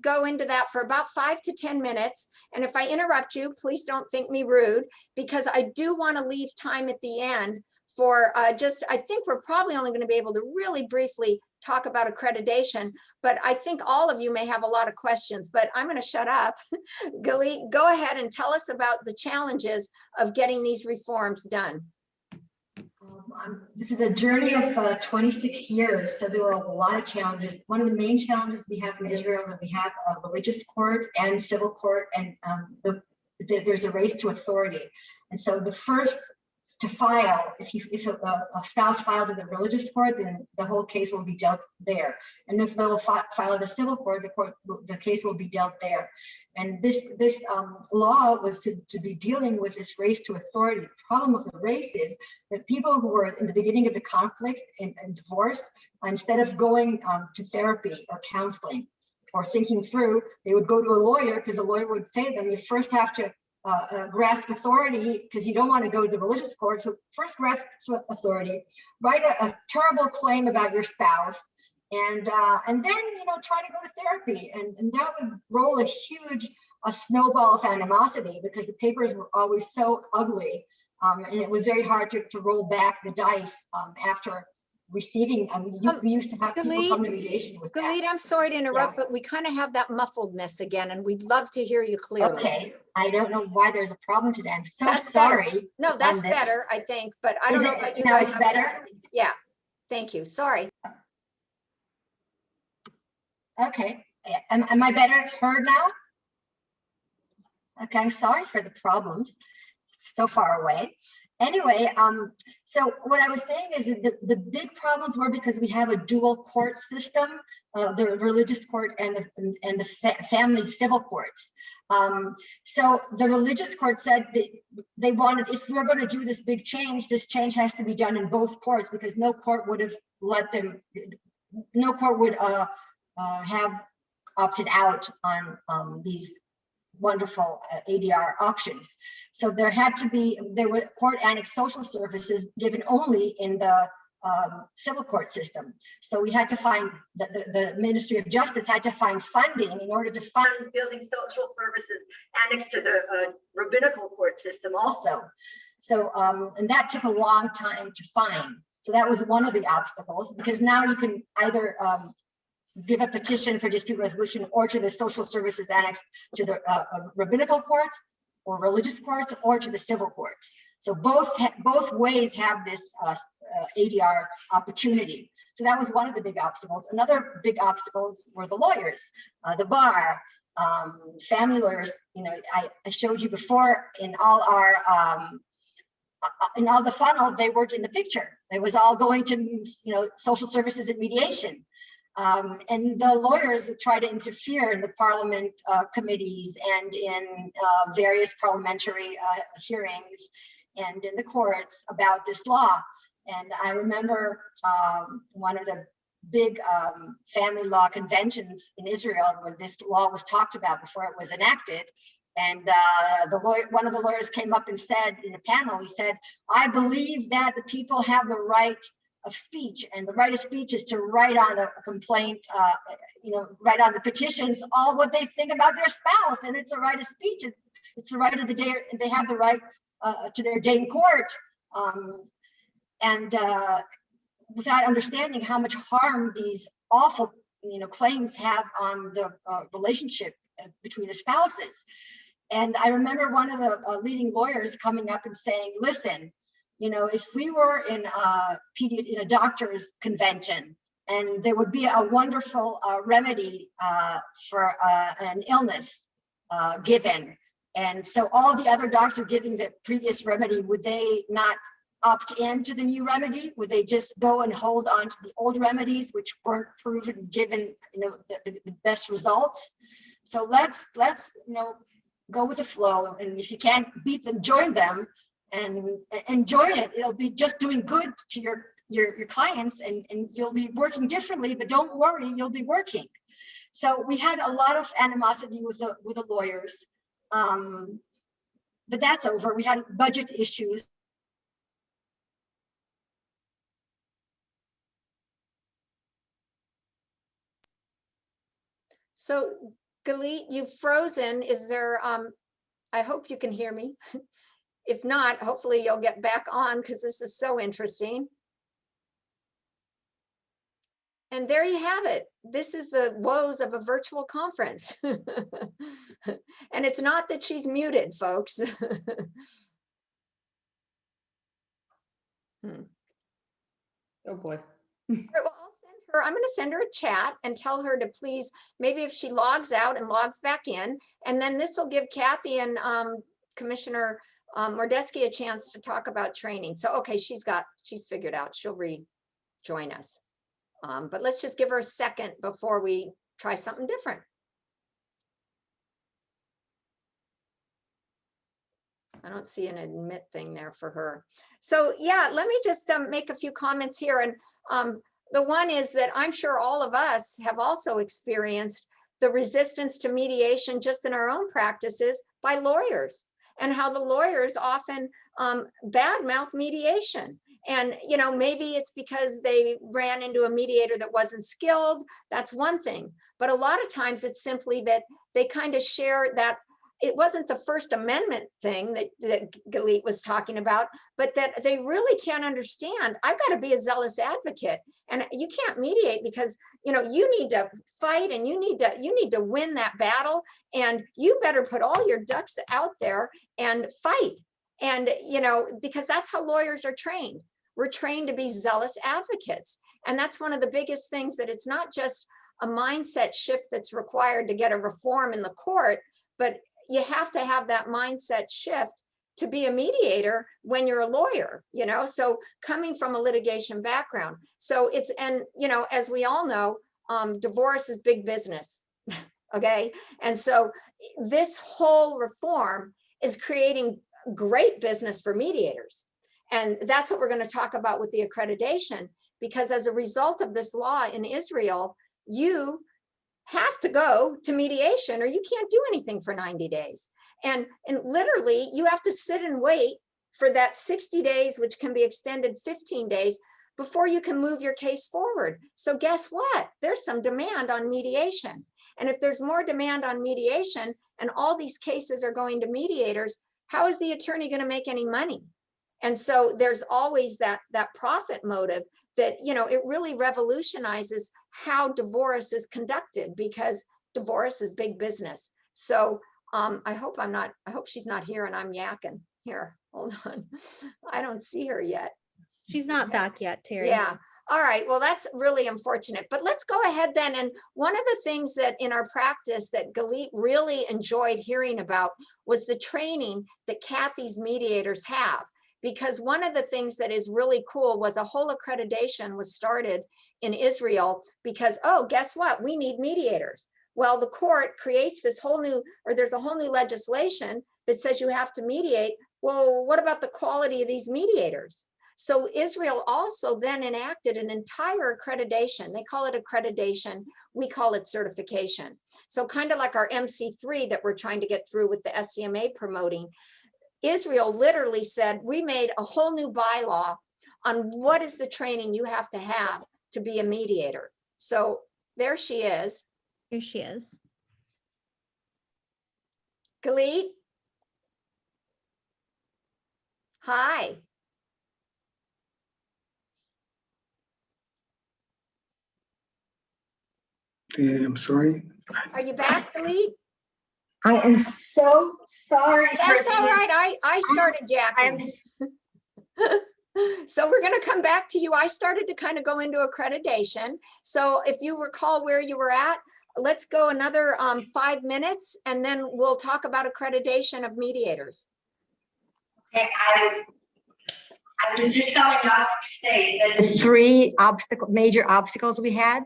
go into that for about 5 to 10 minutes. And if I interrupt you, please don't think me rude, because I do want to leave time at the end for I think we're probably only going to be able to really briefly talk about accreditation, but I think all of you may have a lot of questions, but I'm going to shut up. Galit, go ahead and tell us about the challenges of getting these reforms done. This is a journey of 26 years, so there were a lot of challenges. One of the main challenges we have in Israel is we have a religious court and civil court, and there's a race to authority. And so the first to file. If a spouse filed in the religious court, then the whole case will be dealt there. And if they'll file in the civil court, the case will be dealt there. And this law was to be dealing with this race to authority. The problem of the race is that people who were in the beginning of the conflict and divorce, instead of going to therapy or counseling or thinking through, they would go to a lawyer, because a lawyer would say to them, you first have to grasp authority, because you don't want to go to the religious court. So first grasp authority, write a terrible claim about your spouse, and then try to go to therapy, and that would roll a huge snowball of animosity, because the papers were always so ugly, and it was very hard to roll back the dice after receiving. I mean, we used to have people come to mediation with Galit, I'm sorry to interrupt, but we kind of have that muffledness again, and we'd love to hear you clearly. Okay, I don't know why there's a problem today. I'm so That's sorry. better. No, that's better, I think, but I don't know about you now guys. it's better? Yeah, thank you. Sorry. Okay, am I better heard now? Okay, I'm sorry for the problems so far away. Anyway, so what I was saying is that the big problems were because we have a dual court system, the religious court and the family civil courts. So the religious court said that they wanted, if we're going to do this big change, this change has to be done in both courts, because no court would have let them, no court would have opted out on these wonderful ADR options. So there were court annexed social services given only in the civil court system. So we had to find, the Ministry of Justice had to find funding in order to fund building social services annexed to the rabbinical court system also. So, and that took a long time to find. So that was one of the obstacles, because now you can either give a petition for dispute resolution or to the social services annexed to the rabbinical courts or religious courts or to the civil courts. So both ways have this ADR opportunity. So that was one of the big obstacles. Another big obstacles were the lawyers, the bar, family lawyers. I showed you before in all the funnel, they weren't in the picture. It was all going to social services and mediation. And the lawyers try to interfere in the parliament committees and in various parliamentary hearings and in the courts about this law. And I remember one of the big family law conventions in Israel when this law was talked about before it was enacted. And one of the lawyers came up and said in a panel, he said, I believe that the people have the right of speech, and the right of speech is to write on a complaint, write on the petitions all what they think about their spouse, and it's a right of speech. It's the right of the day. They have the right to their day in court, and without understanding how much harm these awful claims have on the relationship between the spouses. And I remember one of the leading lawyers coming up and saying, listen, if we were in a doctor's convention and there would be a wonderful remedy for an illness given, and so all the other docs are giving the previous remedy, would they not opt into the new remedy? Would they just go and hold on to the old remedies, which weren't proven given the best results? So let's go with the flow, and if you can't beat them, join them. And enjoy it. It'll be just doing good to your clients, and you'll be working differently, but don't worry, you'll be working. So we had a lot of animosity with the lawyers, but that's over. We had budget issues. So Galit, you've frozen. Is there, I hope you can hear me. If not, hopefully you'll get back on, because this is so interesting. And there you have it. This is the woes of a virtual conference. And it's not that she's muted, folks. Oh boy. Well, I'm going to send her a chat and tell her to please, maybe if she logs out and logs back in, and then this will give Kathy and Commissioner Mordesky a chance to talk about training. So, okay, she's figured out, she'll rejoin us. But let's just give her a second before we try something different. I don't see an admit thing there for her. So yeah, let me just make a few comments here. And the one is that I'm sure all of us have also experienced the resistance to mediation just in our own practices by lawyers, and how the lawyers often badmouth mediation. And, you know, maybe it's because they ran into a mediator that wasn't skilled. That's one thing. But a lot of times it's simply that they kind of share that it wasn't the First Amendment thing that Galit was talking about, but that they really can't understand. I've got to be a zealous advocate, and you can't mediate because, you know, you need to fight and you need to win that battle, and you better put all your ducks out there and fight. And, you know, because that's how lawyers are trained. We're trained to be zealous advocates. And that's one of the biggest things, that it's not just a mindset shift that's required to get a reform in the court, but you have to have that mindset shift to be a mediator when you're a lawyer, you know, so coming from a litigation background. So it's, and, you know, as we all know, divorce is big business. Okay. And so this whole reform is creating great business for mediators. And that's what we're going to talk about with the accreditation, because as a result of this law in Israel, you have to go to mediation or you can't do anything for 90 days. And literally you have to sit and wait for that 60 days, which can be extended 15 days before you can move your case forward. So guess what? There's some demand on mediation. And if there's more demand on mediation and all these cases are going to mediators, how is the attorney going to make any money? And so there's always that profit motive that, you know, it really revolutionizes how divorce is conducted, because divorce is big business. So I hope she's not here and I'm yakking here. Hold on. I don't see her yet. She's not back yet, Terry. Yeah. All right. Well, that's really unfortunate, but let's go ahead then. And one of the things that in our practice that Galit really enjoyed hearing about was the training that Kathy's mediators have. Because one of the things that is really cool was a whole accreditation was started in Israel because, oh, guess what? We need mediators. Well, the court creates this whole new, or there's a whole new legislation that says you have to mediate. Well, what about the quality of these mediators? So Israel also then enacted an entire accreditation. They call it accreditation. We call it certification. So kind of like our MC3 that we're trying to get through with the SCMA promoting. Israel literally said, we made a whole new bylaw on what is the training you have to be a mediator. So there she is. Here she is. Galit. Hi. I'm sorry. Are you back, Galit? I am so sorry. That's all right. I started yakking. So we're going to come back to you. I started to kind of go into accreditation. So if you recall where you were at, let's go another 5 minutes and then we'll talk about accreditation of mediators. Okay, I was just telling you to say that the three major obstacles we had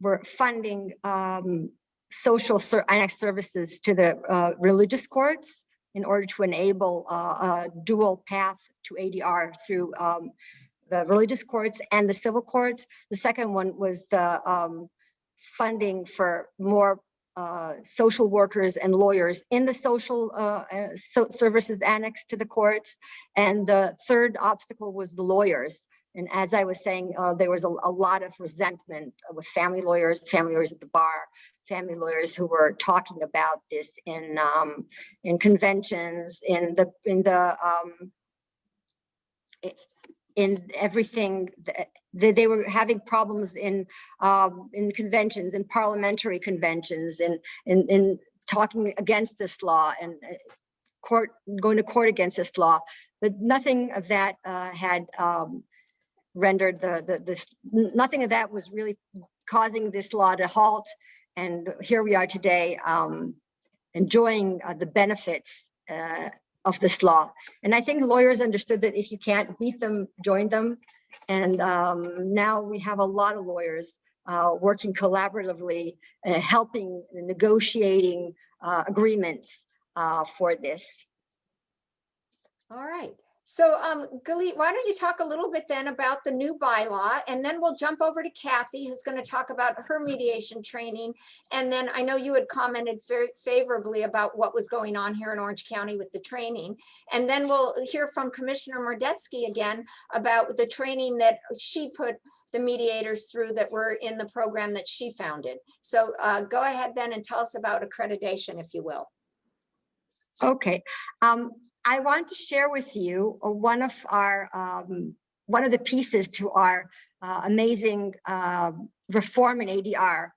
were funding social annex services to the religious courts in order to enable a dual path to ADR through the religious courts and the civil courts. The second one was the funding for more social workers and lawyers in the social services annex to the courts. And the third obstacle was the lawyers. And as I was saying, there was a lot of resentment with family lawyers at the bar, family lawyers who were talking about this in conventions, in everything. They were having problems in conventions, in parliamentary conventions, in talking against this law and going to court against this law. But nothing of that had rendered nothing of that was really causing this law to halt. And here we are today, enjoying the benefits this law. And I think lawyers understood that if you can't beat them, join them. And now we have a lot of lawyers working collaboratively, helping negotiating agreements for this. All right. So Galit, why don't you talk a little bit then about the new bylaw, and then we'll jump over to Kathy, who's going to talk about her mediation training. And then I know you had commented very favorably about what was going on here in Orange County with the training. And then we'll hear from Commissioner Mordetsky again about the training that she put the mediators through that were in the program that she founded. So go ahead then and tell us about accreditation, if you will. Okay. I want to share with you one of the pieces to our amazing reform in ADR.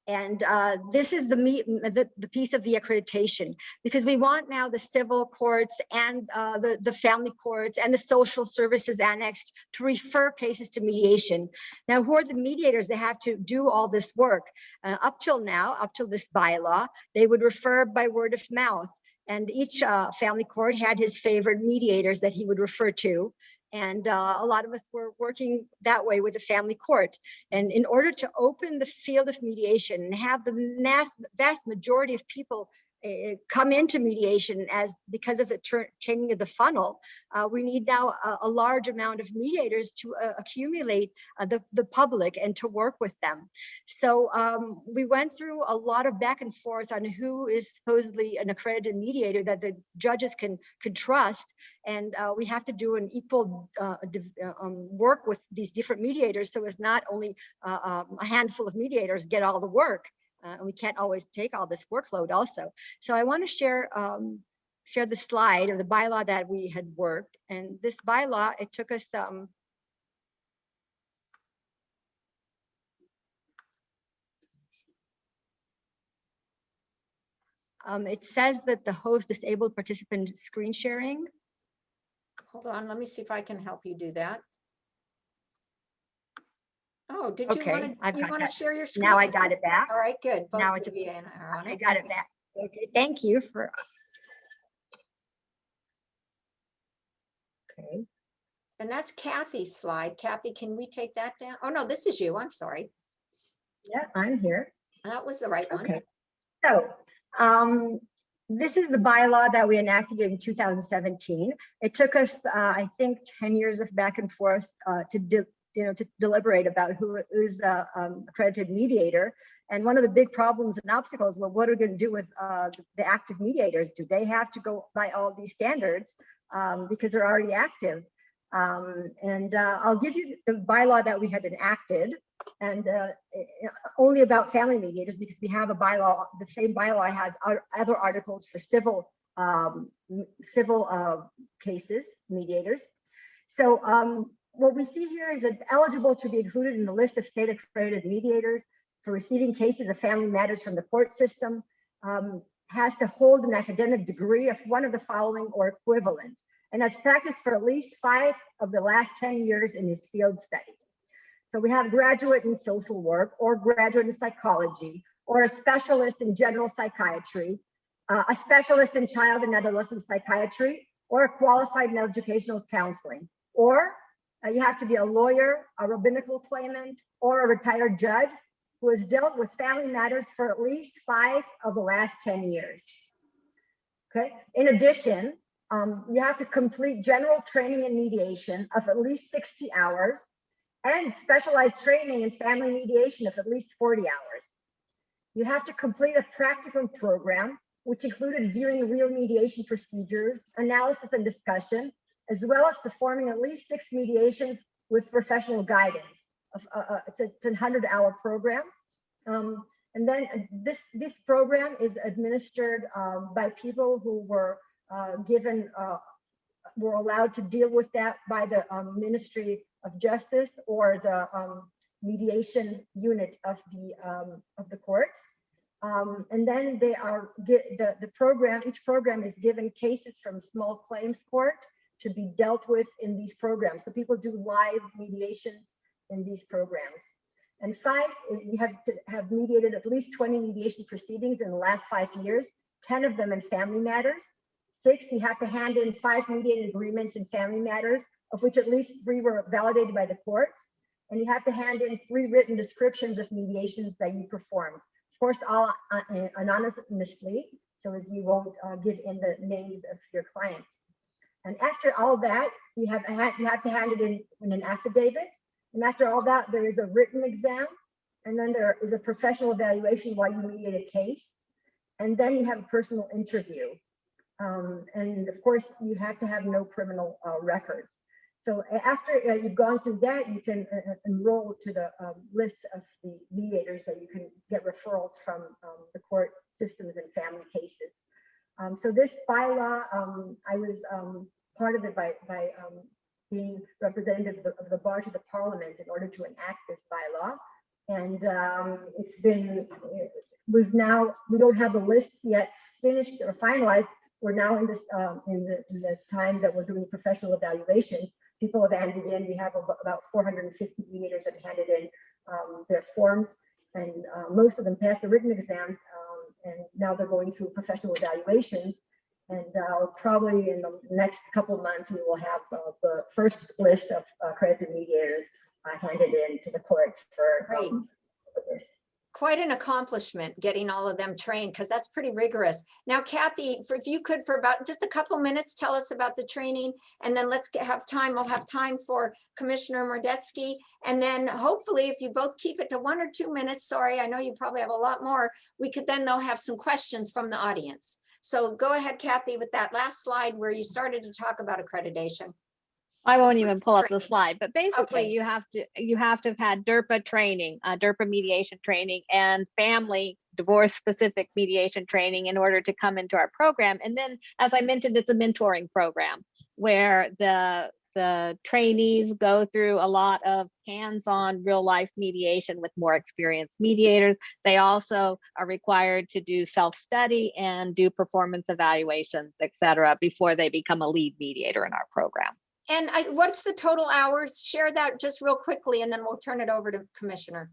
And this is the piece of the accreditation, because we want now the civil courts and the family courts and the social services annexed to refer cases to mediation. Now, who are the mediators that have to do all this work? Up till now, up till this bylaw, they would refer by word of mouth. And each family court had his favorite mediators that he would refer to. And a lot of us were working that way with the family court. And in order to open the field of mediation and have the vast majority of people come into mediation because of the changing of the funnel, we need now a large amount of mediators to accumulate the public and to work with them. So we went through a lot of back and forth on who is supposedly an accredited mediator that the judges can trust. And we have to do an equal work with these different mediators, so it's not only a handful of mediators get all the work. And we can't always take all this workload also. So I want to share the slide of the bylaw that we had worked. And this bylaw, it took us it says that the host disabled participant screen sharing. Hold on, let me see if I can help you do that. Oh, did you Okay, want to share your screen? Now I got it back. All right, good. Both Now it's I got it back. Okay, thank you for. Okay. And that's Kathy's slide. Kathy, can we take that down? Oh no, this is you. I'm sorry. Yeah, I'm here. That was the right one. Okay. So this is the bylaw that we enacted in 2017. It took us, I think, 10 years of back and forth to deliberate about who is the accredited mediator. And one of the big problems and obstacles, well, what are we going to do with the active mediators? Do they have to go by all these standards because they're already active? I'll give you the bylaw that we had enacted, and only about family mediators, because we have a bylaw. The same bylaw has other articles for civil cases, mediators. So what we see here is that eligible to be included in the list of state accredited mediators for receiving cases of family matters from the court system has to hold an academic degree of one of the following or equivalent, and has practiced for at least 5 of the last 10 years in his field study. So we have graduate in social work, or graduate in psychology, or a specialist in general psychiatry, a specialist in child and adolescent psychiatry, or a qualified in educational counseling, or you have to be a lawyer, a rabbinical claimant, or a retired judge who has dealt with family matters for at least 5 of the last 10 years. Okay. In addition, you have to complete general training in mediation of at least 60 hours and specialized training in family mediation of at least 40 hours. You have to complete a practical program, which included viewing real mediation procedures, analysis and discussion, as well as performing at least 6 mediations with professional guidance. It's a 100-hour program. And then this program is administered by people who were were allowed to deal with that by the Ministry of Justice or the mediation unit of the courts. And then they are each program is given cases from small claims court to be dealt with in these programs. So people do live mediations in these programs. And 5, you have to have mediated at least 20 mediation proceedings in the last 5 years, 10 of them in family matters, 6, you have to hand in 5 mediated agreements in family matters, of which at least 3 were validated by the courts. And you have to hand in 3 written descriptions of mediations that you performed. Of course, all anonymously, so as you won't give in the names of your clients. And after all that, you have to hand it in an affidavit. And after all that, there is a written exam. And then there is a professional evaluation while you mediate a case. And then you have a personal interview. And of course, you have to have no criminal records. So after you've gone through that, you can enroll to the list of the mediators that you can get referrals from the court systems in family cases. So this bylaw, I was part of it by being representative of the bar to the parliament in order to enact this bylaw. And it's been, we don't have the list yet finished or finalized. We're now in this in the time that we're doing professional evaluations. People have handed in, we have about 450 mediators that have handed in their forms, and most of them passed the written exams, and now they're going through professional evaluations. And probably in the next couple of months, we will have the first list of accredited mediators handed in to the courts for this. Quite an accomplishment getting all of them trained, because that's pretty rigorous. Now, Kathy, if you could, for about just a couple minutes, tell us about the training, and then we'll have time for Commissioner Mordetsky. And then hopefully, if you both keep it to 1 or 2 minutes, sorry, I know you probably have a lot more, we could then though have some questions from the audience. So go ahead, Kathy, with that last slide where you started to talk about accreditation. I won't even pull up the slide, but basically Okay. you have to have had DERPA training, DERPA mediation training, and family divorce specific mediation training in order to come into our program. And then, as I mentioned, it's a mentoring program where the trainees go through a lot of hands-on real life mediation with more experienced mediators. They also are required to do self-study and do performance evaluations, et cetera, before they become a lead mediator in our program. And what's the total hours? Share that just real quickly, and then we'll turn it over to Commissioner.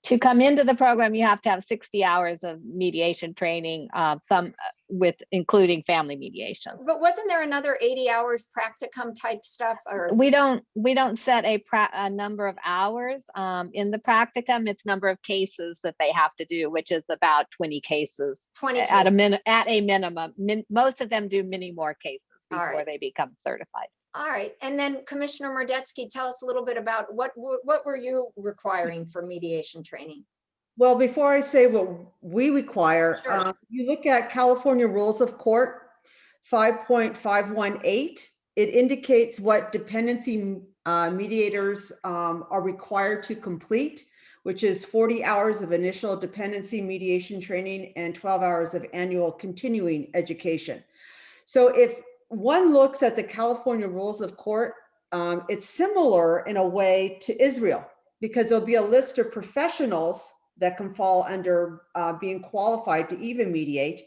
To come into the program, you have to have 60 hours of mediation training, some with including family mediation. But wasn't there another 80 hours practicum type stuff? Or We don't set a number of hours in the practicum. It's number of cases that they have to do, which is about 20 cases 20 at cases. a minimum. Most of them do many more cases before right. they become certified. All right, and then Commissioner Mordetsky, tell us a little bit about what were you requiring for mediation training? Well, before I say what we require, Sure. you look at California Rules of Court 5.518. It indicates what dependency mediators are required to complete, which is 40 hours of initial dependency mediation training and 12 hours of annual continuing education. So if one looks at the California Rules of Court, it's similar in a way to Israel, because there'll be a list of professionals that can fall under being qualified to even mediate,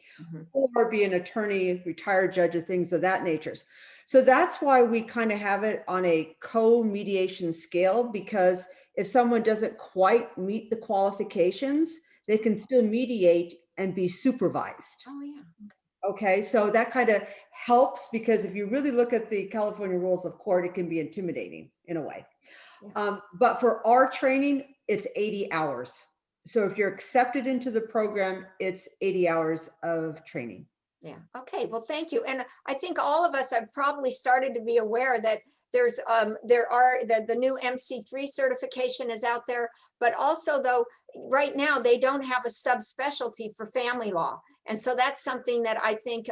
or be an attorney, retired judge, or things of that nature. So that's why we kind of have it on a co-mediation scale, because if someone doesn't quite meet the qualifications, they can still mediate and be supervised. Oh, yeah. Okay, so that kind of helps, because if you really look at the California Rules of Court, it can be intimidating in a way. Yeah. But for our training, it's 80 hours. So if you're accepted into the program, it's 80 hours of training. Yeah. Okay. Well, thank you. And I think all of us have probably started to be aware that the new MC3 certification is out there, but also though, right now they don't have a subspecialty for family law. And so that's something that I think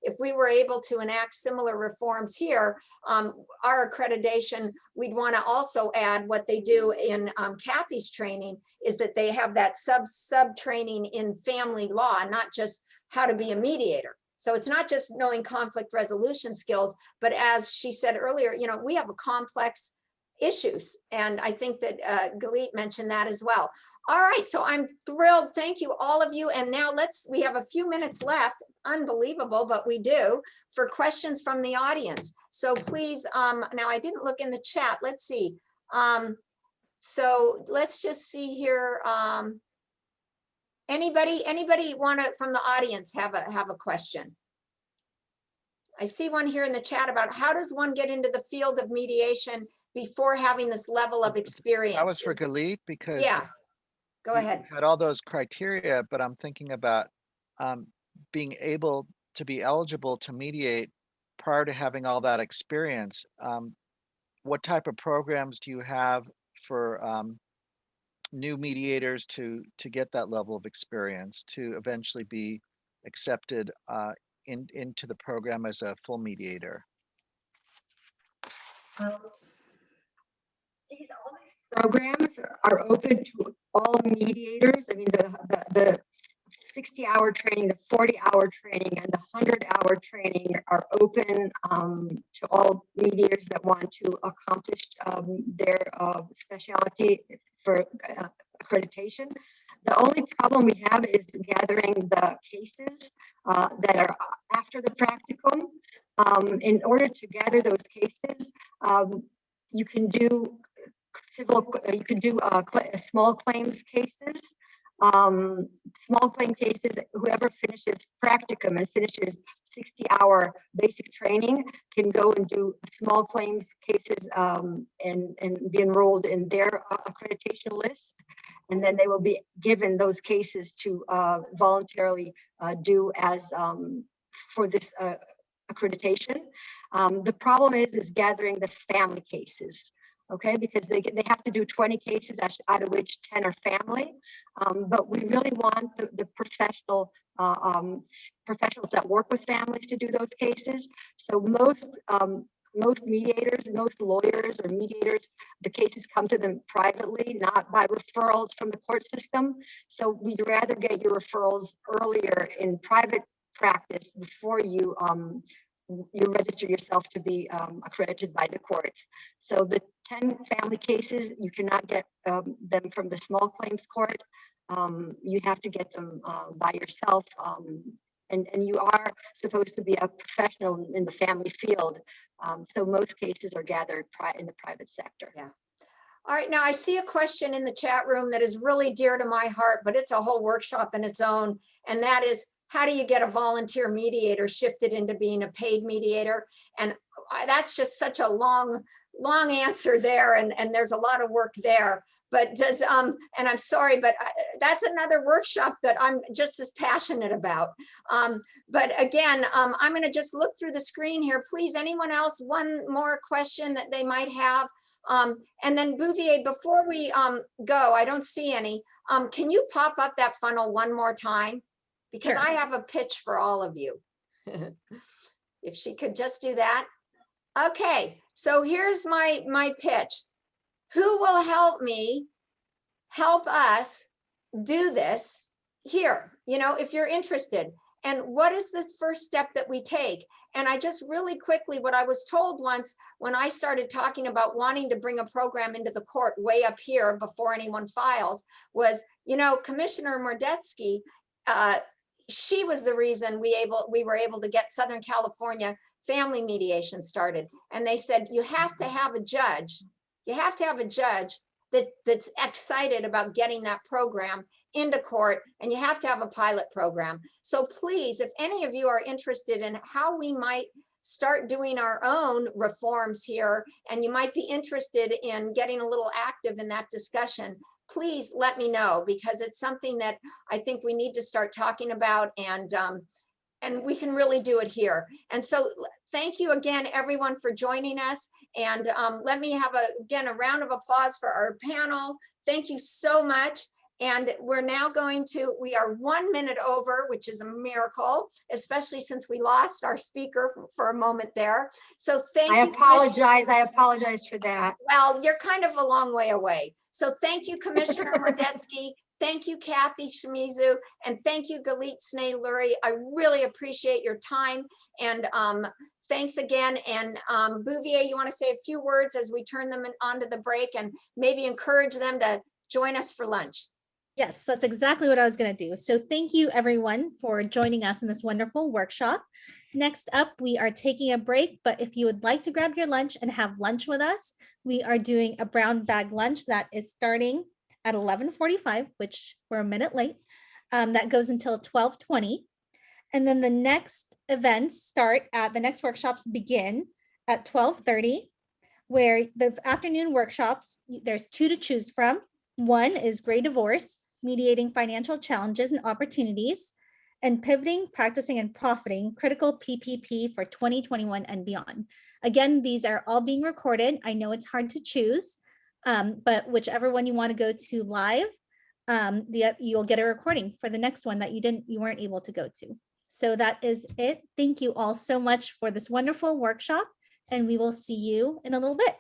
if we were able to enact similar reforms here, our accreditation, we'd want to also add what they do in Kathy's training, is that they have that sub training in family law, not just how to be a mediator. So it's not just knowing conflict resolution skills, but as she said earlier, we have a complex issues. And I think that Galit mentioned that as well. All right, so I'm thrilled. Thank you, all of you. And now we have a few minutes left. Unbelievable, but we do, for questions from the audience. So please, now I didn't look in the chat. Let's see. So let's just see here. Anybody want to, from the audience, have a question? I see one here in the chat about how does one get into the field of mediation before having this level of experience? That was for Galit because Yeah, go you ahead. had all those criteria, but I'm thinking about being able to be eligible to mediate prior to having all that experience. What type of programs do you have for new mediators to get that level of experience to eventually be accepted into the program as a full mediator? All these programs are open to all mediators. I mean, the 60-hour training, the 40-hour training, and the 100-hour training are open to all mediators that want to accomplish their specialty for accreditation. The only problem we have is gathering the cases that are after the practicum. In order to gather those cases, you can do small claims cases. Small claim cases, whoever finishes practicum and finishes 60-hour basic training can go and do small claims cases and be enrolled in their accreditation list. And then they will be given those cases to voluntarily do as for this accreditation. The problem is gathering the family cases. Okay, because they have to do 20 cases, out of which 10 are family. But we really want the professionals that work with families to do those cases. So most mediators, most lawyers or mediators, the cases come to them privately, not by referrals from the court system. So we'd rather get your referrals earlier in private practice before you register yourself to be accredited by the courts. So the 10 family cases, you cannot get them from the small claims court. You have to get them by yourself. And you are supposed to be a professional in the family field. So most cases are gathered in the private sector. Yeah. All right, now I see a question in the chat room that is really dear to my heart, but it's a whole workshop in its own. And that is, how do you get a volunteer mediator shifted into being a paid mediator? And that's just such a long answer there, and there's a lot of work there. But does and I'm sorry, but that's another workshop that I'm just as passionate about. But again, I'm going to just look through the screen here. Please, anyone else, one more question that they might have? And then Bouvier, before we go, I don't see any. Can you pop up that funnel one more time? Because Sure. I have a pitch for all of you. If she could just do that. Okay, so here's my pitch. Who will help us do this here? You know, if you're interested. And what is this first step that we take? And I just really quickly, what I was told once when I started talking about wanting to bring a program into the court way up here before anyone files was, you know, Commissioner Mordetsky, she was the reason we were able to get Southern California family mediation started. And they said, you have to have a judge. You have to have a judge that's excited about getting that program into court, and you have to have a pilot program. So please, if any of you are interested in how we might start doing our own reforms here, and you might be interested in getting a little active in that discussion, please let me know, because it's something that I think we need to start talking about, and we can really do it here. And so thank you again, everyone, for joining us. And let me have again a round of applause for our panel. Thank you so much. And we're now we are 1 minute over, which is a miracle, especially since we lost our speaker for a moment there. So thank you. I apologize for that. Well, you're kind of a long way away. So thank you, Commissioner Mordetsky. Thank you, Kathy Shimizu, and thank you, Galit Sneh-Lurie. I really appreciate your time, and thanks again. And Bouvier, you want to say a few words as we turn them onto the break, and maybe encourage them to join us for lunch? Yes, that's exactly what I was going to do. So thank you, everyone, for joining us in this wonderful workshop. Next up, we are taking a break, but if you would like to grab your lunch and have lunch with us, we are doing a brown bag lunch that is starting at 11:45, which we're a minute late. That goes until 12:20. And then the next events start at the next workshops begin at 12:30, where the afternoon workshops, there's two to choose from. One is Gray Divorce, Mediating Financial Challenges and Opportunities, and Pivoting, Practicing, and Profiting, Critical PPP for 2021 and Beyond. Again, these are all being recorded. I know it's hard to choose, but whichever one you want to go to live, you'll get a recording for the next one that you weren't able to go to. So that is it. Thank you all so much for this wonderful workshop, and we will see you in a little bit.